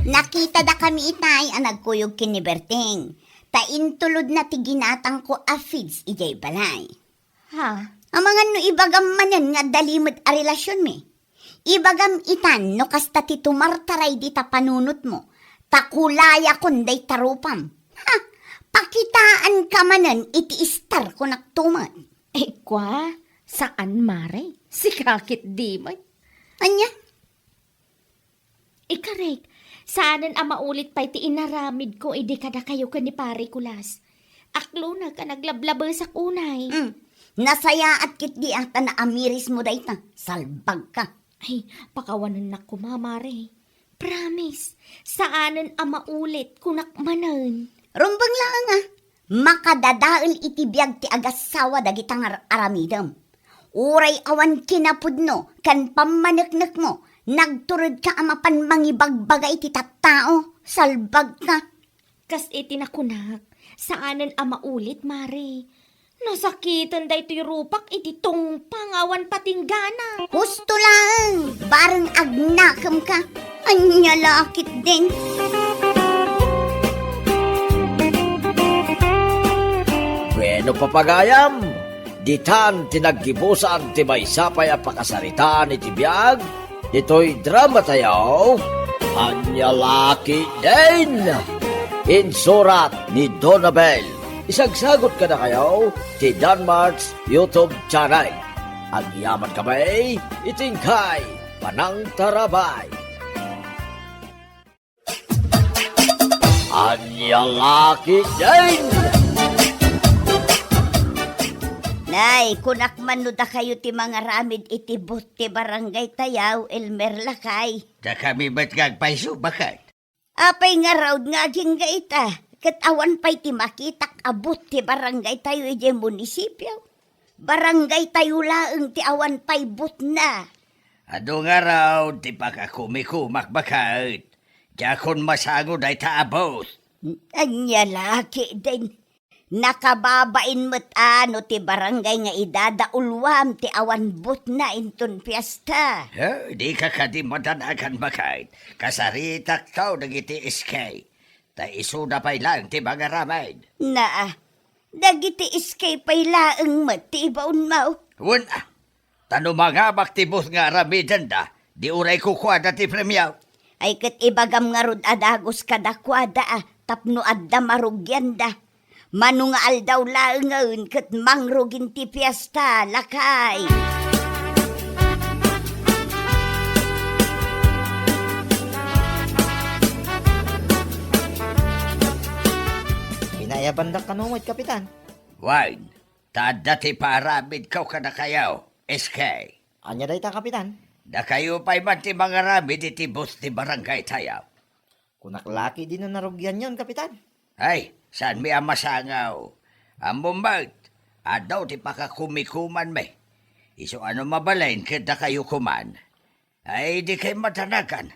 Speaker 4: Nakita da kami itay ang nagkuyog kini Berting. Taintulod na ti ginatang ko a feeds ijay balay.
Speaker 2: Ha?
Speaker 4: Ang mga no ibagam manan nga dalimod a relasyon mi. Ibagam itan no kasta ti tumartaray di ta panunot mo. Takulaya kunday tarupam. Ha! Pakitaan ka manan iti istar ko naktuman.
Speaker 2: Kwa? Saan mare? Si kakit dimot.
Speaker 4: Anya?
Speaker 2: Ikarek, saanan ang maulit pa'y ti inaramid ko idi kada kayo ka ni pare kulas. Aklo na ka naglablabal sa kunay.
Speaker 4: Nasaya at kit di ata na amiris mo dayta. Salbag ka.
Speaker 2: Ay, pakawanan na kumamare. Promise, saanan ang maulit kunakmanan.
Speaker 4: Rumbang lang makadadaal iti biyag ti agasawa dagitang aramidam. Uray awan kinapudno kan pamaneknek mo. Nagturod ka amapan mangibagbagay ti tattao. Salbag ka.
Speaker 2: Kas itinakunak, saanan ang maulit mare. Nasakitan da ito'y rupak iti tong pangawan patinggana.
Speaker 4: Gusto lang. Barang agnakam ka. Anya lakit din.
Speaker 5: No papagayam, ditan tinaggibusan ti may sapay a pakasaritaan iti biyag, dito'y drama tayo, Anyalaki din! Insurat ni Donabel. Isagsagot ka na kayo ti Danmarks YouTube channel. Ang yaman kamay, itingkay, panang tarabay. Anyalaki din!
Speaker 4: Nay, kunak manuda kayo ti mga ramid iti but ti barangay tayaw, Elmer Lakay.
Speaker 3: Da kami ba't gagpaiso, bakit?
Speaker 4: Apay nga raw nga aging gaita. Kat awan pa'y ti makitak abot ti barangay tayo iti munisipyo. Barangay tayo laeng ti awan pa'y but na.
Speaker 3: Ado nga raw, di pa ka kumikumak bakit? Jakon masagod ay taabot.
Speaker 4: Anya laki din. Nakababain mo't ano ti barangay nga idadaulwam ti awan but na inton fiesta.
Speaker 3: Di ka kadimadanakan bakit? Kasaritak tao nagiti iskay. Ta isuda pa'y lang ti mga ramay.
Speaker 4: Na, dagiti iskay pa'y laeng mat ti ibaon mau.
Speaker 3: Wala. Tano mga baktibos nga ramidan da, di uray kukwada ti premyaw.
Speaker 4: Ay kat ibagam nga rod adagos kadakwada tapno adda marugyan da. Manungaal daw laengaun kat mangrugin ti fiesta, Lakay.
Speaker 6: Pinayabandak ka nungod, Kapitan.
Speaker 3: Wine, tada ti paramid kaw ka na kayaw, SK.
Speaker 6: Anya day ta, Kapitan.
Speaker 3: Da kayo pa'y man ti mga ramid iti bus ti barangay tayaw.
Speaker 6: Kunaklaki din na narugyan yon, Kapitan.
Speaker 3: Ay, saan mi ang masangaw? Ang bumbag, adaw ti pakakumikuman me. Iso ano mabalain kada kayo kuman. Ay, di kayo matanakan.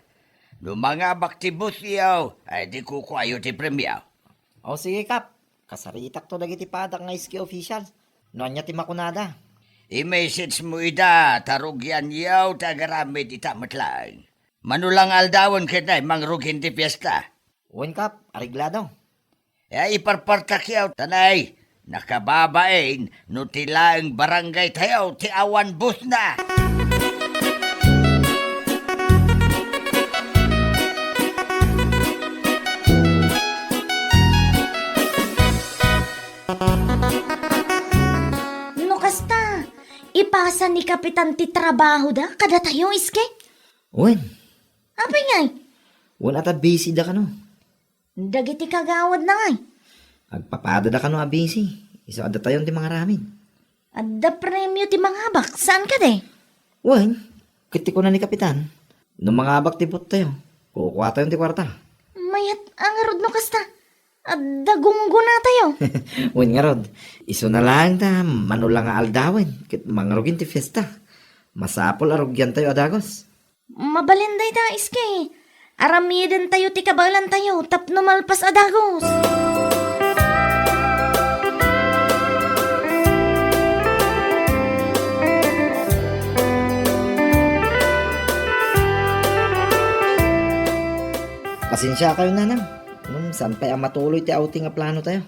Speaker 3: No mga baktibus yaw, ay di kukwayo ti premyaw.
Speaker 6: O sige, Kap. Kasaritak to dagiti padak nga iski official. No anya ti makunada.
Speaker 3: I-message mo ida, tarugyan yaw, tagaramid itamat lang. Manulang aldawon kita, mangrugin ti fiesta.
Speaker 6: Uwan, Kap. Ariglado.
Speaker 3: Iparpartak yaw, tanay. Nakababain, no tilaang barangay tayo, ti awan bus na.
Speaker 2: No kasta, ipasa ni Kapitan ti trabaho da, kada tayo iske.
Speaker 6: Uwan.
Speaker 2: Apay ngay,
Speaker 6: Uwan ata busy da ka no.
Speaker 2: dagiti kagawad na ngay.
Speaker 6: Agpapada da ka no busy. Isa ada tayo ti mga ramin.
Speaker 2: Adda premyo ti mga bak, saan ka de?
Speaker 6: Uwan. Kiti ko na ni Kapitan. No mga abak ti put tayo. Kukuha tayo ti kwarta.
Speaker 2: Mayat ang arod no kasta. Adda gunggo na tayo.
Speaker 6: Uwan nga rod. Iso na lang ta. Manulang nga aldawin. Kit mangrugin ti fiesta. Masapol arugyan tayo adagos.
Speaker 2: Mabalinday da iske. Aramiden tayo ti kabalan tayo, tapno malpas adagos.
Speaker 6: Pasensya kayo nanang. Saan pa ang matuloy ti outing nga plano tayo?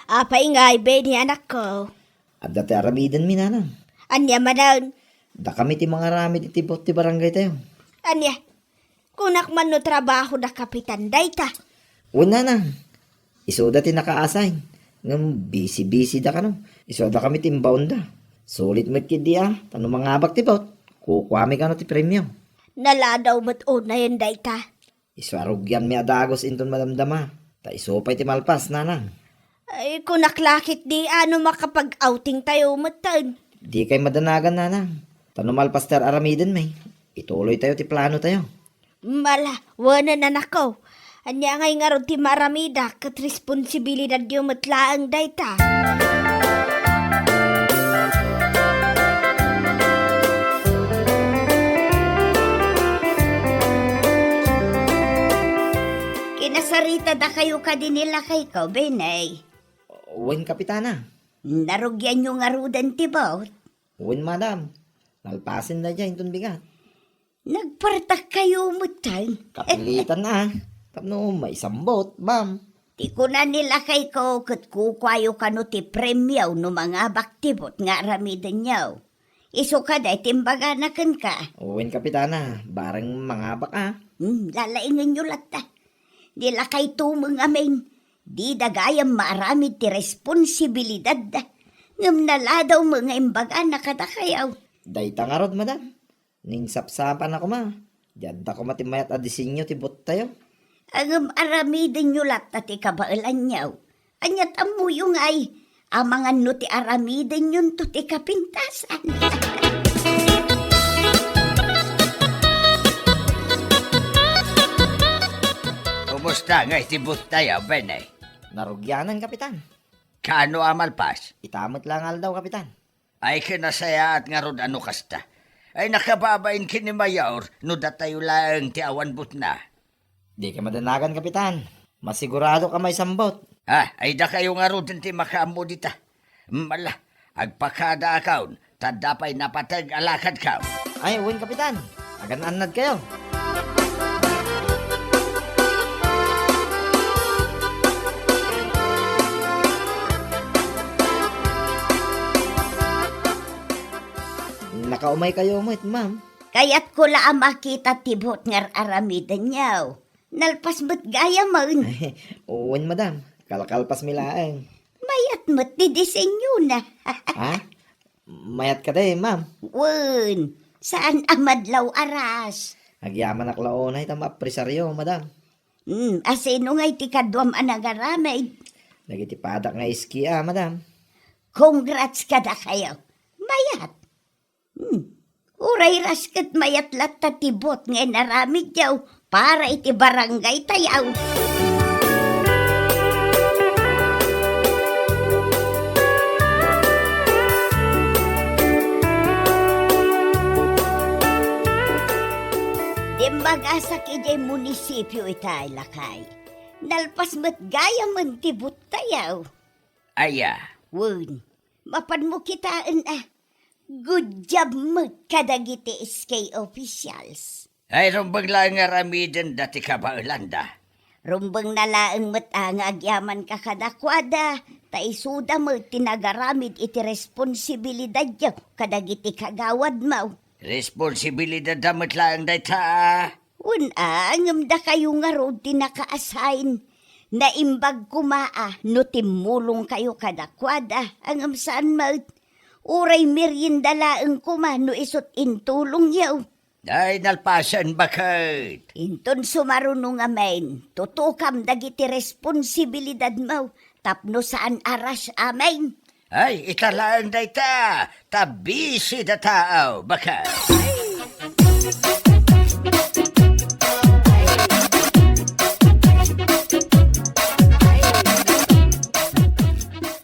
Speaker 4: Apay nga ibe ni anak ko.
Speaker 6: At dati aramidan mi nanang.
Speaker 4: Anya manan,
Speaker 6: Da kami ti mga ramid iti bot ti barangay tayo.
Speaker 4: anya, kunak man no trabaho na Kapitan dayta.
Speaker 6: Una na. Isoda ti naka-assign. Ngam busy-busy da ka no. Isoda kami ti inbound da. Sulit met kidi Tano mga abak ti bot. Kukwami ka no ti premyo.
Speaker 4: Naladaw mo't una yun dayta.
Speaker 6: Iso arugyan mi adagos inton madamdama. Ta isopay ti malpas nanang.
Speaker 4: Ay, kunak lakit di ano makapag-outing tayo matan.
Speaker 6: Di kay madanagan nanang. Tano malpas ter aramiden may. Ituloy tayo ti plano tayo.
Speaker 4: Mala, wana na nako. Anya ngay nga ron ti maramida kat responsibilidad yung matlaang dayta. Kinasarita da kayo ka din nila kay ko, Benay.
Speaker 6: Uwin kapitana.
Speaker 4: Narugyan nyo nga rudan ti bot.
Speaker 6: Uwin madam. Nalpasin na dyan itong bigat.
Speaker 4: Nagpartak kayo mutan.
Speaker 6: Kapilitan na. Tapno may isang bot, ma'am.
Speaker 4: Ti ko na nila kay ko kat kukwayo ka no ti premyaw no mga baktibot nga aramiden yaw. Iso ka day timbaga na kan ka.
Speaker 6: Uwin kapitana, barang mga baka.
Speaker 4: Lalaingan nyo lata. Nila kay tumang amin. Di dagayang maaramid ti responsibilidad da. Ngam naladaw mga imbaga na kadakayaw.
Speaker 6: Dayta nga rod, madam. Ning sapsapan ako ma. Diyan ko matimayat adisinyo ti bot tayo.
Speaker 4: Ang aramidin nyo lata ti kabailan yaw. Anyat amuyong ay, amangan no ti aramidin yun to ti kapintasan.
Speaker 5: Kumusta nga itibot tayo, Benay?
Speaker 6: Narugyanan, kapitan.
Speaker 5: Kano amalpas?
Speaker 6: Itamot lang daw, kapitan.
Speaker 5: Ay kinasaya at nga rod ano kasta. Ay nakababain kini mayor, no datayo lang ti awan but na.
Speaker 6: Di ka madanagan, kapitan. Masigurado ka may sambot.
Speaker 5: Ay da kayo nga rod ti makaamo dita. Mala, agpakada akaw, tadapay napatag alakad ka.
Speaker 6: Ay, uwin, kapitan. Agan-anad kayo. Nakaumay kayo mo, ma'am.
Speaker 4: Kaya't ko la makita tibot nga aramidan yaw. Nalpas mo't gaya man.
Speaker 6: Uwin, madam. Kalkalpas milaang.
Speaker 4: Mayat mo't di disenyo na.
Speaker 6: Ha? Mayat ka day, ma'am.
Speaker 4: Wen, saan amadlaw aras?
Speaker 6: Agyaman aklaonay tama presaryo, madam.
Speaker 4: Asino nga'y tikadwam anagaramay.
Speaker 6: Nagitipadak nga iski, madam.
Speaker 4: Congrats ka da kayo. Mayat. Uray raskat mayat lat tatibot nga naramid yaw para iti barangay tayaw. Dimbaga ijay munisipyo itay lakay. Nalpas mat gaya man tibot tayaw.
Speaker 5: Aya,
Speaker 4: Wun, mapan mo kitaan Good job mo kadagiti SK officials.
Speaker 5: ay rumbang lang nga ramiden dati ka ba Ilanda?
Speaker 4: Rumbang nalaang mo't ang agyaman ka kadakwada, taisuda mo tinagaramid iti responsibilidad yaw kadagiti kagawad mo.
Speaker 5: Responsibilidad damat lang dayta.
Speaker 4: Ngam da kayo nga road tinaka-assign. Naimbag kumaa no timulong kayo kadakwada, angam saan mo. Uray merienda laeng kuma no isot intulong yaw.
Speaker 5: Ay nalpasan bakit?
Speaker 4: Inton sumarunong amen, tutukam dagiti responsibilidad mo, tapno saan aras amen.
Speaker 5: Ay italaan dayta, tabisi da tao bakit?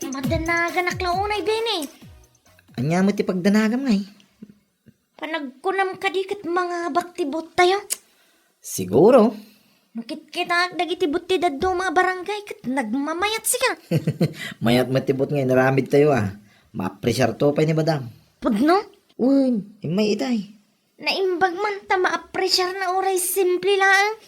Speaker 2: Madanagan aklaunay, Benay.
Speaker 6: Anya mo ti pagdanagam ngay.
Speaker 2: Panagkunam ka di kat mga baktibot tayo.
Speaker 6: Siguro.
Speaker 2: Nakit kita dagiti buti daddo mga barangay kat nagmamayat sika.
Speaker 6: Mayat matibot ngay naramid tayo Ma-pressure to pa ni madam.
Speaker 2: Pudno?
Speaker 6: Uy, may itay.
Speaker 2: Naimbag man ta ma-appreciate na oray simple lang.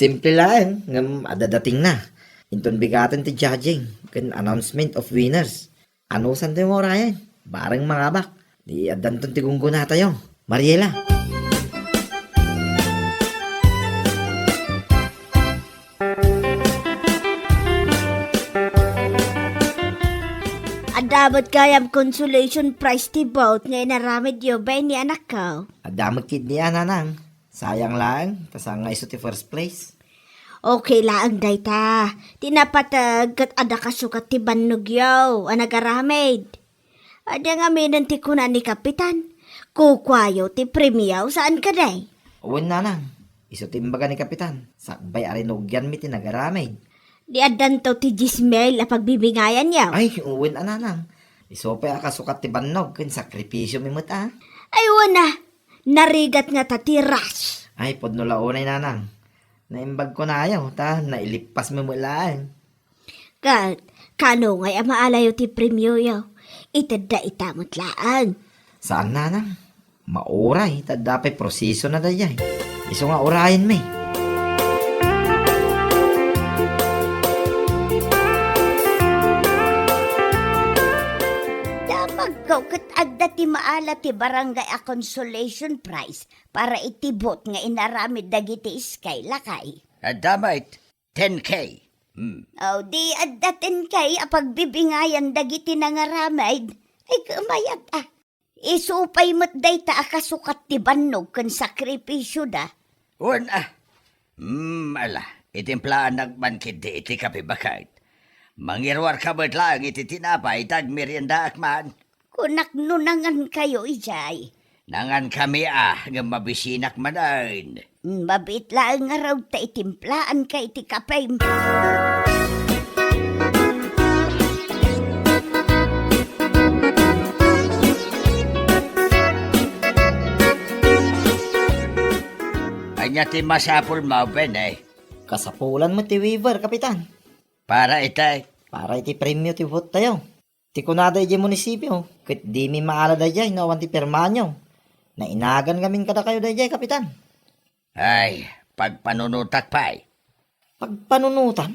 Speaker 6: Simple lang. Ngam adadating na. Inton bigatan ti judging. Kan announcement of winners. Ano san tayo mo orayan? Barang mga bak. Di adanton ti gunggo na tayo. Mariela.
Speaker 4: Adabot kayam consolation prize ti bout ngay naramid yo bay ni anak ko.
Speaker 6: Adamot kid niya nanang. Sayang lang. Tasang nga iso ti first place.
Speaker 4: Okay laang dayta. Tinapatag kat ada kasukat ti bannog yaw anagaramid. Ada nga minan ti kunan ni kapitan. Kukwayo ti premiyaw saan ka day?
Speaker 6: Uwan nanang. Iso timbaga ni kapitan. Sakbay arinogyan mi tinagaramid.
Speaker 4: Di adan to ti Gismel a pagbibingayan yaw.
Speaker 6: Ay, uwan ananang. Iso pa akasukat ti bannog. Kan sakripisyo mi muta.
Speaker 4: Ay wana. Narigat nga ta ti rush.
Speaker 6: Ay, podnula unay nanang. Naimbag ko na ayaw. Nailipas mo mulaan.
Speaker 4: Kat, kano ngay amaalayo ti premyo yaw. Itada itamot laan.
Speaker 6: Saan nanang? Mauray. Tadapay proseso na dayay. Iso nga urayan may.
Speaker 4: So, kat agda ti maala ti barangay a consolation prize para itibot nga inaramid dagiti iskay lakay.
Speaker 5: Damait, 10K.
Speaker 4: O, di addaten kay apagbibingayan dagiti nangaramid, ay kumayat Isupay mo't day ta akasukat ti bannog kan sakripisyo da.
Speaker 5: Ala, itimplaan nagbankid di iti kapibakait. Mangirwar ka ba't lang iti tinapay, tag merienda akman.
Speaker 4: Kunak nunangan kayo ijay.
Speaker 5: Nangan kami nga mabisinak manain.
Speaker 4: Mabit lang nga raw ta itimplaan kay iti kapay.
Speaker 5: Anya ti masapul mo, Ben,
Speaker 6: Kasapulan mo ti Weaver, Kapitan.
Speaker 5: Para itay.
Speaker 6: Para iti premyo ti vote tayo. Ti kunada iti munisipyo. Kit di mi maala dayay no awan ti permanyo. Nainagan gamin kada kayo dayay, Kapitan.
Speaker 5: Ay, pagpanunutak pa'y.
Speaker 6: Pagpanunutan?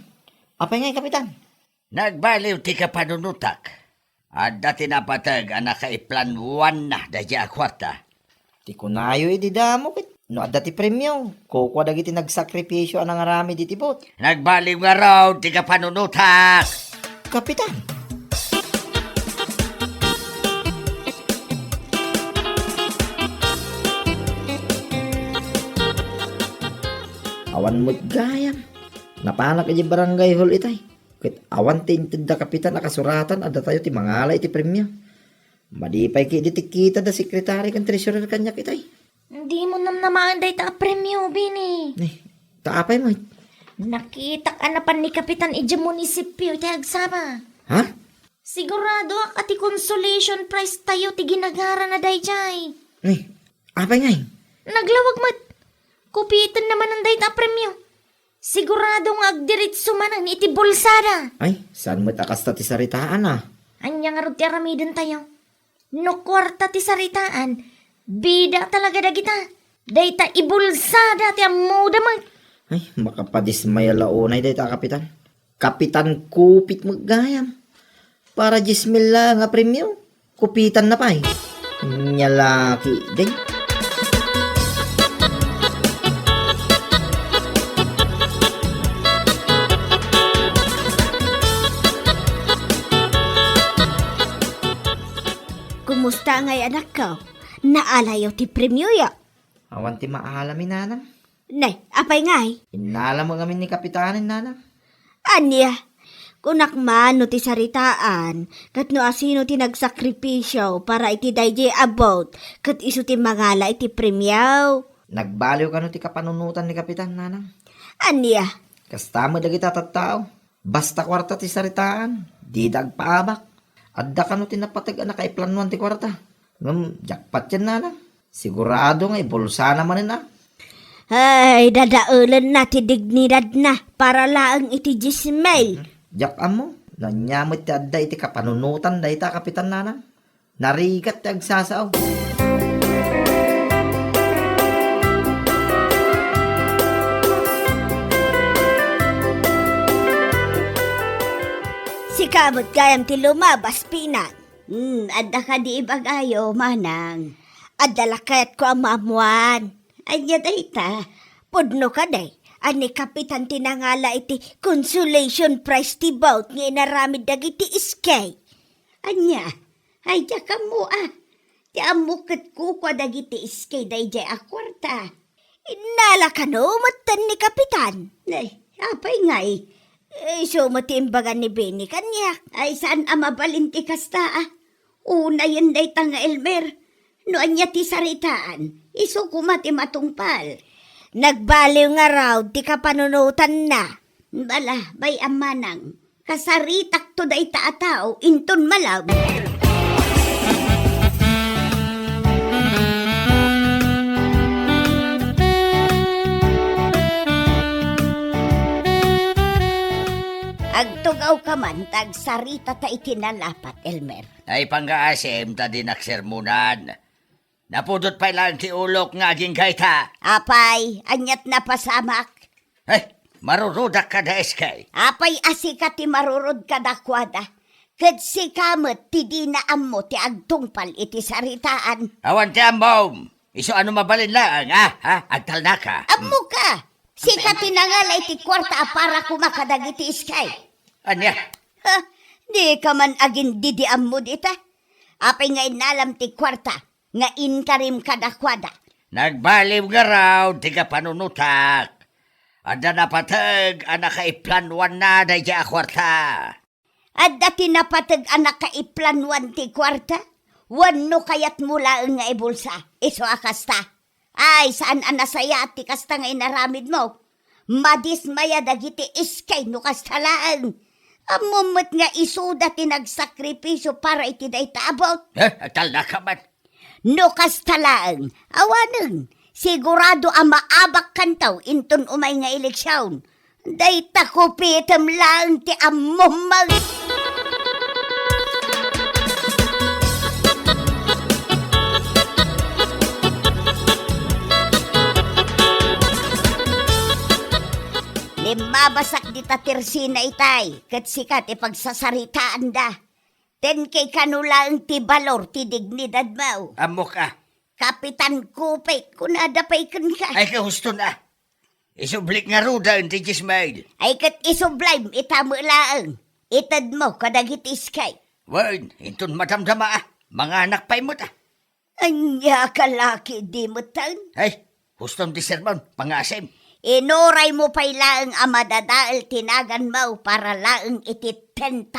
Speaker 6: Apay ngay, Kapitan?
Speaker 5: Nagbaliw ti kapanunutak. At dati napatag ang nakaiplan 1 na dayay akwarta.
Speaker 6: Ti kunayo iti damo kit. No adda ti premyo. Kukwa dagiti nagsakripisyo anang arami di ti vote.
Speaker 5: Nagbaliw nga raw ti kapanunutak.
Speaker 6: Kapitan. Awan mo't gayam. Napanak iti barangay hall itay. Kit awan tinted da kapitan nakasuratan adda tayo ti mangala iti premyo. Madipay ki iti kita da sekretary kan treasurer kanya kitay.
Speaker 2: Hindi mo namaan day ta premyo, Bini.
Speaker 6: Taapay mo.
Speaker 2: Nakita ka na pan ni Kapitan iti munisipyo iti agsama.
Speaker 6: Ha?
Speaker 2: Sigurado ak ati consolation prize tayo ti ginagara na dayjay.
Speaker 6: Apay ngay.
Speaker 2: Naglawag mat. Kupitan naman ang day ta premyo. Sigurado nga agdiritso manan iti bulsada.
Speaker 6: Ay, saan mo takasta ti saritaan
Speaker 2: Anya nga rod ti aramidon tayo. No kwarta ti saritaan. Bida talaga dagita. Dayta ibulsada ti amuda mag.
Speaker 6: Ay, makapadismaya launay day ta, Kapitan. Kapitan kupit maggayam. Para 10,000 lang nga premyo. Kupitan na pa Nyalaki day.
Speaker 4: Kumusta ngay anak ko? Naalayo ti premyo ya.
Speaker 6: Awan ti maalamin, nanang.
Speaker 4: Nay, apay ngay?
Speaker 6: Inala mo kami ni Kapitanin, nanang.
Speaker 4: Anya, kunak man no ti saritaan, kat no asino ti nagsakripisyo para iti dayjay about, kat iso ti mangala iti premyaw.
Speaker 6: Nagbaliw ka no ti kapanunutan ni Kapitan, nanang.
Speaker 4: Anya,
Speaker 6: Kasta mo dagita tattao. Basta kwarta ti saritaan. Di dagpaabak. Adda ka no ti napatag na kaiplanuan ti kwarta. Jackpot yan, nanang. Sigurado nga, ibulsa naman na.
Speaker 4: ay dadaulan na ti dignidad na para laang iti jismay.
Speaker 6: Jack mo, nanyamot ti adda iti kapanunutan da ita, Kapitan, nanang. Narigat ti agsasaaw.
Speaker 4: Si kamot kayam ti lumabas pinang. Adda ka di ibagayo, manang. Adda lakayat ko ang maamuan. Anya dayta, pudno ka day. Ani kapitan tinangala iti consolation prize ti bout nga inaramid dagiti iskay. Anya, ay ka mo Ti amukat ko kwa dagiti iskay day jay akwarta. Inala ka no, matan ni kapitan. Ay, apay ngay. So matimbagan ni Benny kanya. Ay saan mabalinti kasta Una yan day tanga Elmer. No anya ti saritaan. Iso kumati matungpal. Nagbaliw nga raw ti kapanunutan na. Bala, bay amanang. Kasaritak to day taatao, inton malaw. Agtugaw ka man, tag sarita ta itinalapat, Elmer.
Speaker 5: Ay pangkaasim ta dinaksermunan. Napudot pa lang ti ulok nga aging kaita.
Speaker 4: Apay, anyat na pasamak.
Speaker 5: Ay, marurudak ka da eskay.
Speaker 4: Apay asika ti marurod ka dakwada. Kat si kamot ti di na amo ti agtungpal iti saritaan.
Speaker 5: Awan ti amom. Iso ano mabalin lang, ha? Agtal na ka.
Speaker 4: Amo ka! Si katinangala iti kwarta para kumakadag iti iskay.
Speaker 5: Anya?
Speaker 4: Ha? Di ka man agin didiam mo dita. Apay nga inalam ti kwarta nga inkarim kadakwada.
Speaker 5: Nagbaliw nga raw, di ka panunutak. Anda napatag, anak kaiplanwan na da iya kwarta.
Speaker 4: At dati napatag anak kaiplanwan ti kwarta. Wano kayat mula nga ibulsa. Iso akasta. Ay, saan anasaya ti kasta nga inaramid mo? Madismaya dagiti iskay no kastalaan. Amumot nga isuda ti nagsakripisyo para iti day taabot.
Speaker 5: Agtal na ka man.
Speaker 4: No kastalaan, awaneng, sigurado ang maabak kantaw inton umay nga eleksyon. Day takupitam lang ti amumag. Limabasak di tatirsi na itay, kat sikat ipagsasaritaan da. Ten kay kanulang ti balor ti dignidad mo.
Speaker 5: Amo ka.
Speaker 4: Kapitan Kupay, kunadapay kan ka.
Speaker 5: Ay kahusto na. Isublik nga ruda ang tigis maid.
Speaker 4: Ay kat isublime itamo laang. Itad mo kadagitis kay.
Speaker 5: Wan, inton matamdama mga anak pa'y mo ta.
Speaker 4: Anya kalaki di mo tan.
Speaker 5: Ay, hustom di sermon, pangasim.
Speaker 4: Inuray mo pa'y laang amadadaal tinagan mo para laang iti 10,000.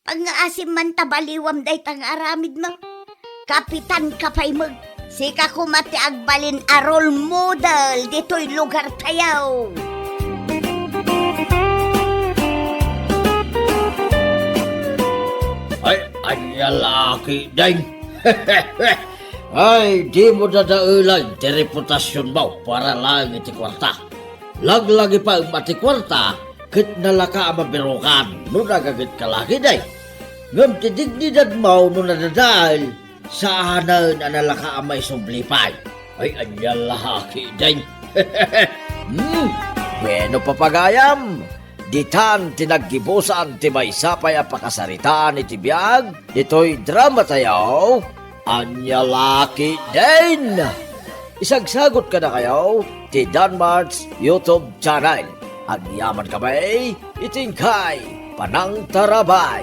Speaker 4: Pang-asim man tabaliwam day tang aramid mo. Kapitan ka pa'y mag. Sika kumati agbalin a role model dito'y lugar tayaw.
Speaker 5: Ay, lalaki din. Ay, di mo dadaulan ti reputasyon mo para lang iti kwarta. Laglagi pa ang mati kwarta, kit nalaka ang mabirukan, no nagagit ka laki day. Ngam ti dignidad mo no nadadal, saanan ang nalaka ang may sumblipay. Ay, anya lalaki din. Bueno papagayam, ditan tinaggibusan ti may sapay ang pakasaritaan iti biyag, dito'y drama tayo, anya laki din. Isagsagot ka na kayo, ti Danmar's YouTube channel. Agyaman kami, itingkay, panang tarabay.